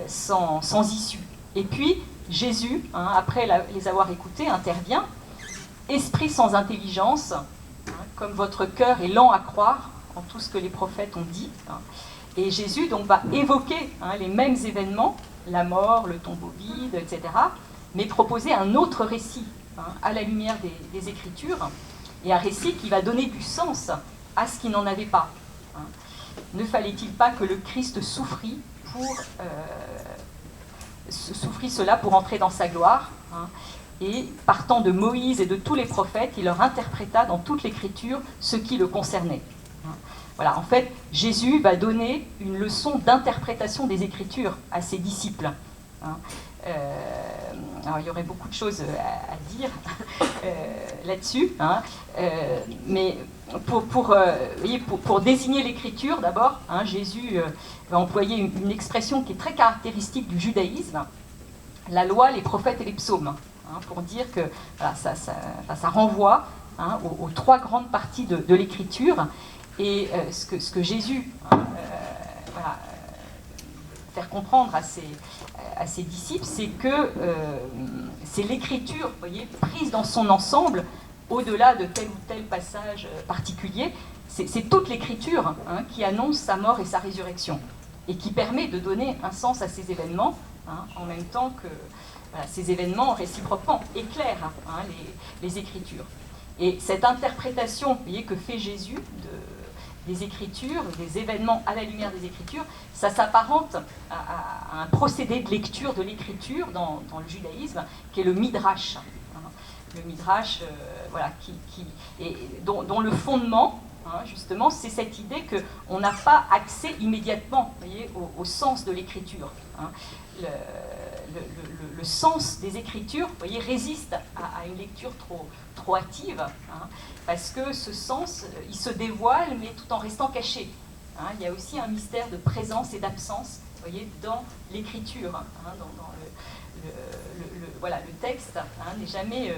sans issue. Et puis Jésus, hein, après les avoir écoutés, intervient, esprit sans intelligence, hein, comme votre cœur est lent à croire en tout ce que les prophètes ont dit. Hein. Et Jésus donc va évoquer, hein, les mêmes événements, la mort, le tombeau vide, etc., mais proposer un autre récit, hein, à la lumière des Écritures, et un récit qui va donner du sens à ce qui n'en avait pas. Hein. Ne fallait-il pas que le Christ souffrit cela pour entrer dans sa gloire, hein, et partant de Moïse et de tous les prophètes, il leur interpréta dans toute l'Écriture ce qui le concernait. Hein. Voilà, en fait, Jésus va donner une leçon d'interprétation des Écritures à ses disciples. Hein. Alors il y aurait beaucoup de choses à dire là-dessus, hein, mais pour désigner l'écriture d'abord, hein, Jésus va employer une expression qui est très caractéristique du judaïsme, la loi, les prophètes et les psaumes, hein, pour dire que voilà, ça renvoie, hein, aux trois grandes parties de l'écriture, et ce que Jésus, hein, faire comprendre à ses disciples, c'est que c'est l'écriture, vous voyez, prise dans son ensemble, au-delà de tel ou tel passage particulier, c'est toute l'écriture, hein, qui annonce sa mort et sa résurrection, et qui permet de donner un sens à ces événements, hein, en même temps que ces événements réciproquement éclairent, hein, les Écritures. Et cette interprétation, vous voyez, que fait Jésus des Écritures, des événements à la lumière des Écritures, ça s'apparente à un procédé de lecture de l'Écriture dans le judaïsme, qui est le Midrash. Hein. Le Midrash, dont le fondement, hein, justement, c'est cette idée qu'on n'a pas accès immédiatement, vous voyez, au sens de l'Écriture. Hein. Le sens des Écritures, vous voyez, résiste à une lecture trop hâtive, hein, parce que ce sens, il se dévoile, mais tout en restant caché. Hein. Il y a aussi un mystère de présence et d'absence, vous voyez, dans l'écriture. Hein, le texte, hein, n'est jamais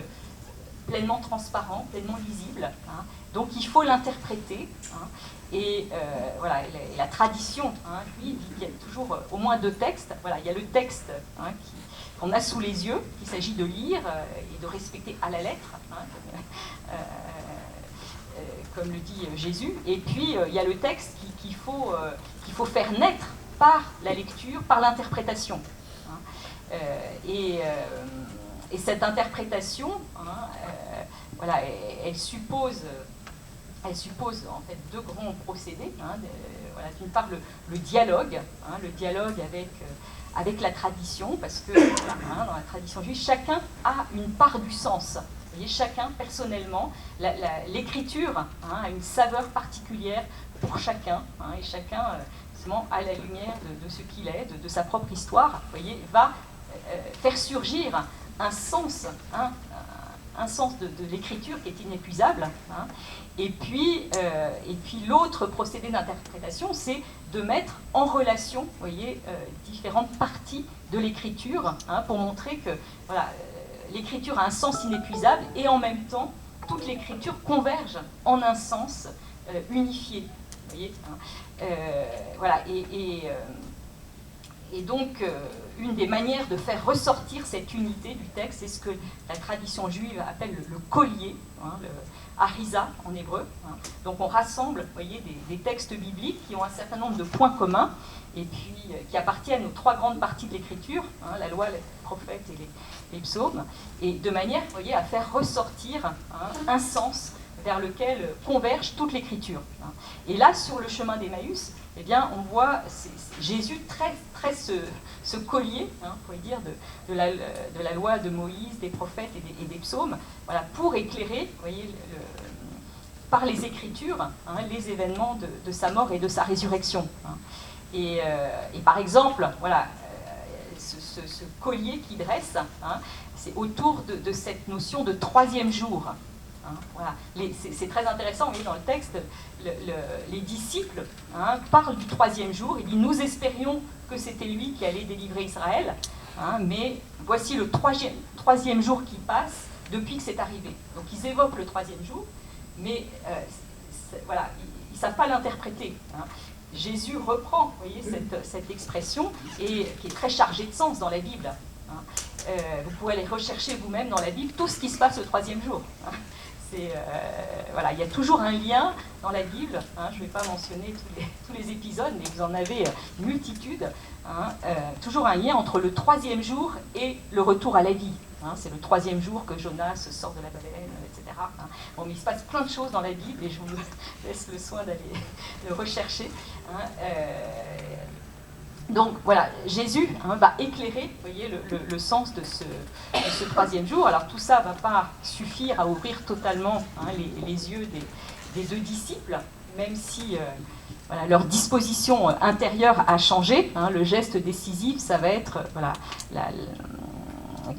pleinement transparent, pleinement lisible. Hein. Donc il faut l'interpréter. Hein, et la tradition, hein, lui, il y a toujours au moins deux textes. Voilà, il y a le texte, hein, qu'on a sous les yeux, qu'il s'agit de lire et de respecter à la lettre, hein, comme le dit Jésus. Et puis il y a le texte qu'il faut faire naître par la lecture, par l'interprétation. Hein. Et cette interprétation, hein, elle suppose en fait deux grands procédés. Hein, d'une part le dialogue, hein, avec la tradition, parce que hein, dans la tradition juive, chacun a une part du sens. Vous voyez, chacun personnellement, l'écriture, hein, a une saveur particulière pour chacun, hein, et chacun, à la lumière de ce qu'il est, de sa propre histoire, vous voyez, va faire surgir un sens, hein, un sens de l'écriture qui est inépuisable. Hein. Et puis l'autre procédé d'interprétation, c'est de mettre en relation, vous voyez, différentes parties de l'écriture, hein, pour montrer que voilà, l'écriture a un sens inépuisable et en même temps, toute l'écriture converge en un sens unifié. Vous voyez, hein. Voilà, et donc, une des manières de faire ressortir cette unité du texte, c'est ce que la tradition juive appelle le collier, hein, le harisa en hébreu. Hein. Donc on rassemble, vous voyez, des textes bibliques qui ont un certain nombre de points communs et puis qui appartiennent aux trois grandes parties de l'écriture, hein, la loi, les prophètes et les psaumes, et de manière, vous voyez, à faire ressortir, hein, un sens vers lequel converge toute l'écriture. Hein. Et là, sur le chemin d'Emmaüs, eh bien, on voit Jésus très ce collier, hein, on pourrait dire, de la loi de Moïse, des prophètes et des psaumes, voilà, pour éclairer, vous voyez, par les Écritures, hein, les événements de sa mort et de sa résurrection. Hein. Et par exemple, voilà, ce collier qu'il dresse, hein, c'est autour de cette notion de troisième jour. Hein, voilà. C'est très intéressant, vous voyez, dans le texte, les disciples, hein, parlent du troisième jour. Il dit, nous espérions que c'était lui qui allait délivrer Israël, hein, mais voici le troisième jour qui passe depuis que c'est arrivé. Donc ils évoquent le troisième jour, mais voilà, ils ne savent pas l'interpréter. Hein. Jésus reprend, vous voyez, cette expression qui est très chargée de sens dans la Bible. Hein. Vous pouvez aller rechercher vous-même dans la Bible tout ce qui se passe le troisième jour. Hein. Voilà, il y a toujours un lien dans la Bible, hein, je ne vais pas mentionner tous les épisodes, mais vous en avez une multitude, hein, toujours un lien entre le troisième jour et le retour à la vie. Hein, c'est le troisième jour que Jonas sort de la baleine, etc. Hein. Bon, mais il se passe plein de choses dans la Bible et je vous laisse le soin d'aller le rechercher. Hein, donc voilà, Jésus, hein, va éclairer, vous voyez, le sens de ce troisième jour. Alors tout ça ne va pas suffire à ouvrir totalement, hein, les yeux des deux disciples, même si voilà, leur disposition intérieure a changé. Hein, le geste décisif, ça va être, voilà,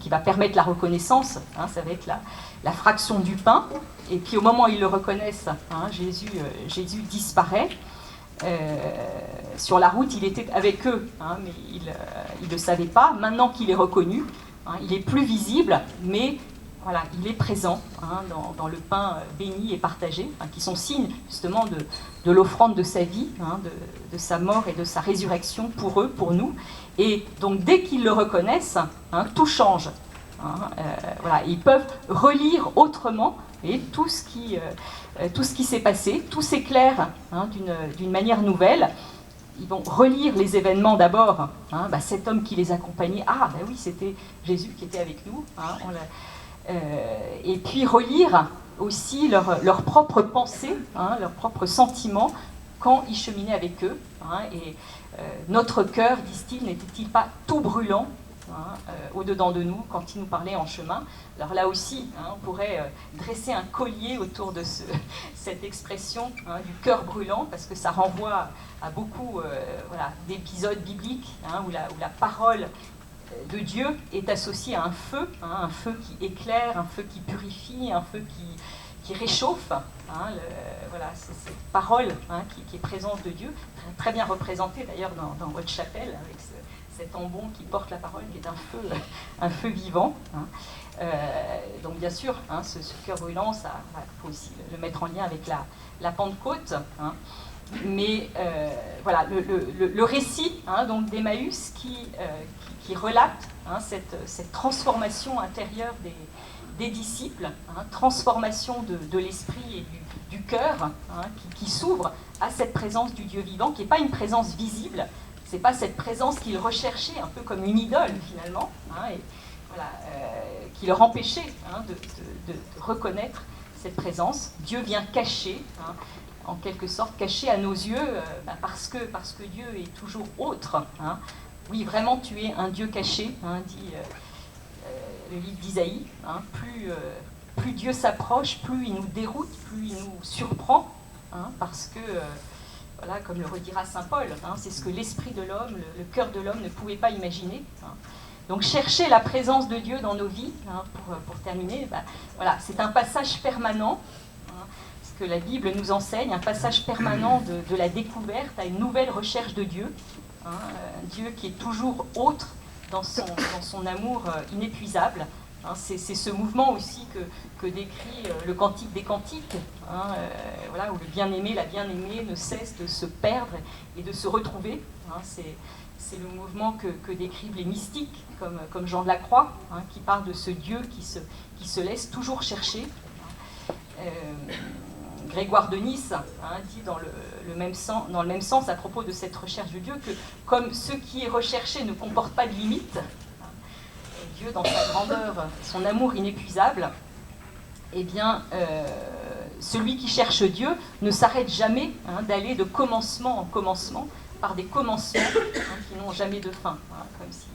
qui va permettre la reconnaissance, hein, ça va être la fraction du pain. Et puis au moment où ils le reconnaissent, hein, Jésus disparaît. Sur la route, il était avec eux, hein, mais il ne le savait pas. Maintenant qu'il est reconnu, hein, il est plus visible, mais voilà, il est présent, hein, dans le pain béni et partagé, hein, qui sont signes justement de l'offrande de sa vie, hein, de sa mort et de sa résurrection pour eux, pour nous. Et donc dès qu'ils le reconnaissent, hein, tout change. Hein, voilà, ils peuvent relire autrement et tout ce qui s'est passé, tout s'éclaire, hein, d'une manière nouvelle. Ils vont relire les événements d'abord, hein, cet homme qui les accompagnait, oui, c'était Jésus qui était avec nous, hein, et puis relire aussi leurs propres pensées, hein, leurs propres sentiments quand ils cheminaient avec eux, hein, et notre cœur, disent-ils, n'était-il pas tout brûlant, hein, au-dedans de nous quand il nous parlait en chemin. Alors là aussi, hein, on pourrait dresser un collier autour de cette expression, hein, du cœur brûlant, parce que ça renvoie à beaucoup voilà, d'épisodes bibliques, hein, où la parole de Dieu est associée à un feu qui éclaire, un feu qui purifie, un feu qui réchauffe. Hein, voilà, c'est cette parole, hein, qui est présence de Dieu, très bien représentée d'ailleurs dans votre chapelle, avec cet ambon qui porte la parole, qui est un feu vivant. Hein. Donc bien sûr, hein, ce cœur brûlant, ça, faut aussi le mettre en lien avec la Pentecôte. Hein. Mais voilà, le récit, hein, donc d'Emmaüs qui relate, hein, cette transformation intérieure des disciples, hein, transformation de l'esprit et du cœur, hein, qui s'ouvre à cette présence du Dieu vivant, qui n'est pas une présence visible. C'est pas cette présence qu'ils recherchaient, un peu comme une idole finalement, hein, et voilà, qui leur empêchait, hein, de reconnaître cette présence. Dieu vient cacher, hein, en quelque sorte caché à nos yeux, parce que Dieu est toujours autre. Hein. Oui, vraiment, tu es un Dieu caché, hein, dit le livre d'Isaïe. Hein. Plus Dieu s'approche, plus il nous déroute, plus il nous surprend, hein, parce que, voilà, comme le redira saint Paul, hein, c'est ce que l'esprit de l'homme, le cœur de l'homme ne pouvait pas imaginer. Hein. Donc chercher la présence de Dieu dans nos vies, hein, pour terminer, voilà, c'est un passage permanent, hein, ce que la Bible nous enseigne, un passage permanent de la découverte à une nouvelle recherche de Dieu, hein, Dieu qui est toujours autre dans son amour inépuisable. Hein, c'est ce mouvement aussi que décrit le Cantique des Cantiques, hein, voilà, où le bien-aimé, la bien-aimée ne cesse de se perdre et de se retrouver. Hein, c'est le mouvement que décrivent les mystiques, comme Jean de la Croix, hein, qui parle de ce Dieu qui se laisse toujours chercher. Grégoire de Nice, hein, dit dans le même sens à propos de cette recherche de Dieu que comme ce qui est recherché ne comporte pas de limite, Dieu dans sa grandeur, son amour inépuisable, eh bien, celui qui cherche Dieu ne s'arrête jamais, hein, d'aller de commencement en commencement, par des commencements, hein, qui n'ont jamais de fin. Hein, comme si,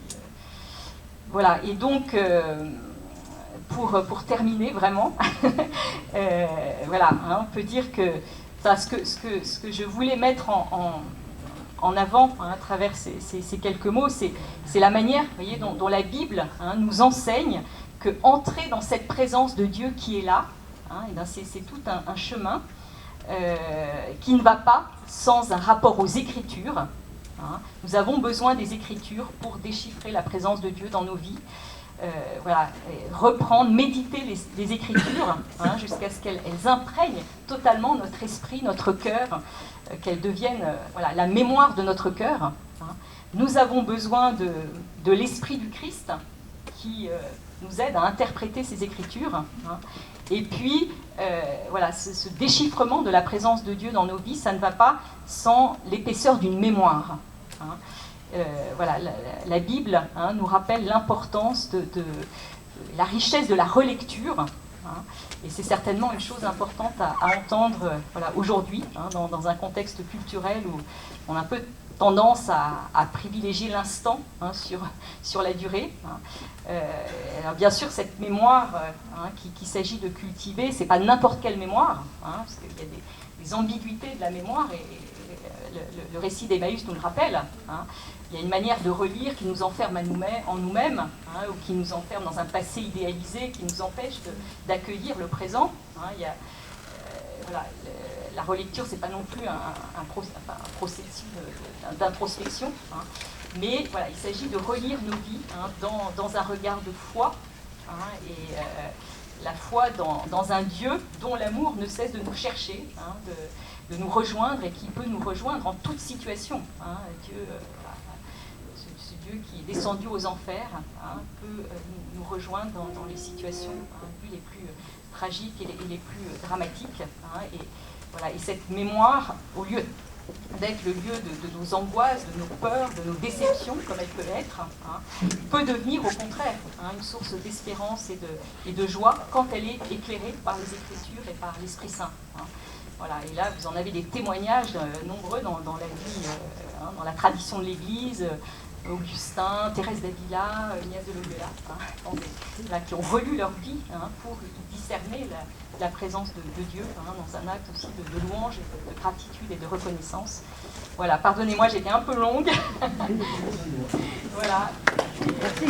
voilà, et donc, pour terminer vraiment, voilà, hein, on peut dire que ce que je voulais mettre en avant, hein, à travers ces quelques mots, c'est la manière, vous voyez, dont la Bible, hein, nous enseigne que entrer dans cette présence de Dieu qui est là, hein, c'est tout un chemin qui ne va pas sans un rapport aux Écritures. Hein. Nous avons besoin des Écritures pour déchiffrer la présence de Dieu dans nos vies. Voilà, reprendre, méditer les Écritures, hein, jusqu'à ce qu'elles imprègnent totalement notre esprit, notre cœur, qu'elles deviennent voilà, la mémoire de notre cœur. Hein. Nous avons besoin de l'Esprit du Christ qui nous aide à interpréter ces Écritures. Hein. Et puis, voilà, ce déchiffrement de la présence de Dieu dans nos vies, ça ne va pas sans l'épaisseur d'une mémoire. Hein. Voilà, la Bible, hein, nous rappelle l'importance de la richesse de la relecture, hein, et c'est certainement une chose importante à entendre voilà, aujourd'hui, hein, dans un contexte culturel où on a un peu tendance à privilégier l'instant, hein, sur la durée. Hein. Alors bien sûr, cette mémoire, hein, qu'il s'agit de cultiver, c'est pas n'importe quelle mémoire, hein, parce qu'il y a des ambiguïtés de la mémoire, et le récit d'Emmaüs nous le rappelle. Hein. Il y a une manière de relire qui nous enferme en nous-mêmes, hein, ou qui nous enferme dans un passé idéalisé, qui nous empêche d'accueillir le présent. Hein. Il y a, voilà, la relecture, c'est pas non plus un processus d'introspection, hein, mais voilà, il s'agit de relire nos vies, hein, dans un regard de foi, hein, et la foi dans un Dieu dont l'amour ne cesse de nous chercher, hein, de nous rejoindre, et qui peut nous rejoindre en toute situation. Hein. Dieu, ce Dieu qui est descendu aux enfers, hein, peut nous rejoindre dans les situations, hein, les plus tragiques et les plus dramatiques. Hein. Et, voilà, et cette mémoire, au lieu d'être le lieu de nos angoisses, de nos peurs, de nos déceptions, comme elle peut être, hein, peut devenir au contraire, hein, une source d'espérance et de joie quand elle est éclairée par les Écritures et par l'Esprit Saint. Hein. Voilà, et là, vous en avez des témoignages nombreux dans la vie, hein, dans la tradition de l'Église. Augustin, Thérèse d'Avila, Ignace de Loyola, hein, là, qui ont relu leur vie, hein, pour discerner la présence de Dieu, hein, dans un acte aussi de louange, de gratitude et de reconnaissance. Voilà, pardonnez-moi, j'étais un peu longue. Voilà. Merci.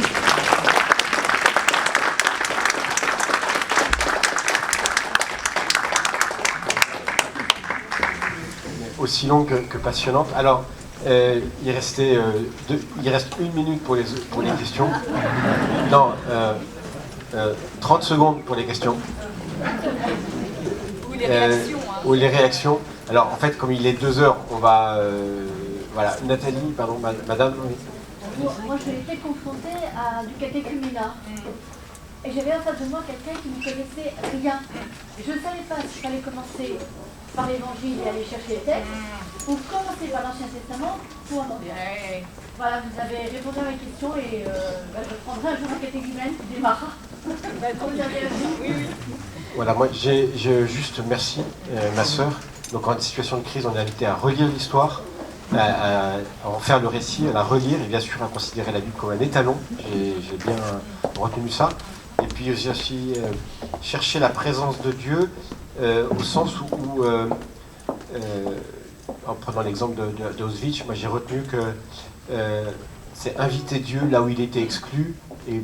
Aussi longue que passionnante. Alors, il reste 1 minute pour les questions. Non, 30 secondes pour les questions. Ou les réactions. Ou les réactions. Alors, en fait, comme il est 2 heures, on va... voilà, Nathalie, pardon, madame. Moi, j'ai été confrontée à du catéchuménat. Et j'avais en face de moi quelqu'un qui ne connaissait rien. Je ne savais pas s'il fallait commencer par l'évangile et aller chercher les textes, ou commencer par l'Ancien Testament pour en dire. Voilà, vous avez répondu à ma question, et je prendrai un jour un catéchumène qui démarre. Oui. Voilà, moi j'ai juste merci ma sœur. Donc en situation de crise, on est invité à relire l'histoire, à en faire le récit, à la relire, et bien sûr à considérer la Bible comme un étalon. J'ai bien retenu ça. Et puis j'ai aussi cherché la présence de Dieu, au sens où en prenant l'exemple d'Auschwitz, moi j'ai retenu que c'est inviter Dieu là où il était exclu, et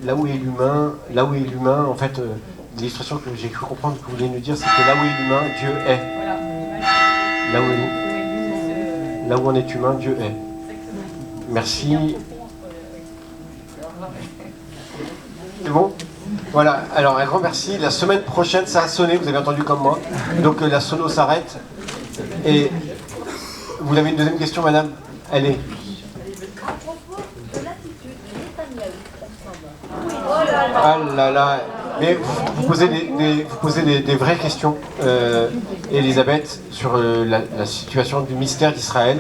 là où est l'humain, en fait, l'illustration que j'ai cru comprendre que vous voulez nous dire, c'est que là où est l'humain, Dieu est. Là où on est humain, Dieu est. Merci. C'est bon? Voilà, alors un grand merci. La semaine prochaine, ça a sonné, vous avez entendu comme moi. Donc la sono s'arrête. Et vous avez une deuxième question, madame? Allez. À propos de l'attitude de Netanyahou, Ah là là. Mais vous posez des vraies questions, Elisabeth, sur la situation du mystère d'Israël,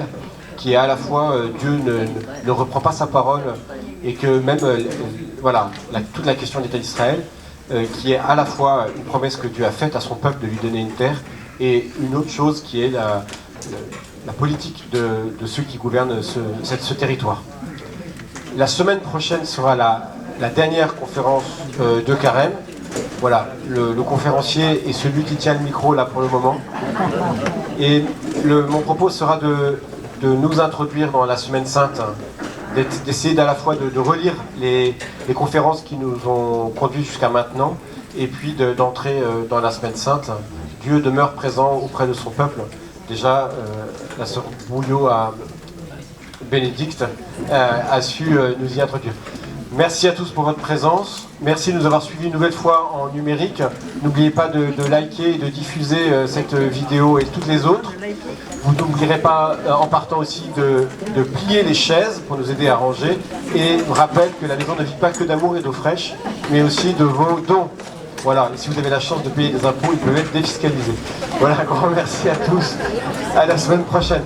qui est à la fois Dieu ne reprend pas sa parole, et que même voilà, toute la question de l'État d'Israël, qui est à la fois une promesse que Dieu a faite à son peuple de lui donner une terre, et une autre chose qui est la politique de ceux qui gouvernent ce territoire. La semaine prochaine sera la dernière conférence de Carême. Voilà, le conférencier est celui qui tient le micro là pour le moment. Et mon propos sera de nous introduire dans la Semaine Sainte, d'essayer à la fois de relire les conférences qui nous ont conduits jusqu'à maintenant, et puis d'entrer dans la Semaine Sainte. Dieu demeure présent auprès de son peuple. Déjà, la sœur Bouillot Bénédicte a su nous y introduire. Merci à tous pour votre présence. Merci de nous avoir suivis une nouvelle fois en numérique. N'oubliez pas de liker et de diffuser cette vidéo et toutes les autres. Vous n'oublierez pas, en partant aussi, de plier les chaises pour nous aider à ranger. Et je vous rappelle que la maison ne vit pas que d'amour et d'eau fraîche, mais aussi de vos dons. Voilà, et si vous avez la chance de payer des impôts, ils peuvent être défiscalisés. Voilà, un grand merci à tous. À la semaine prochaine.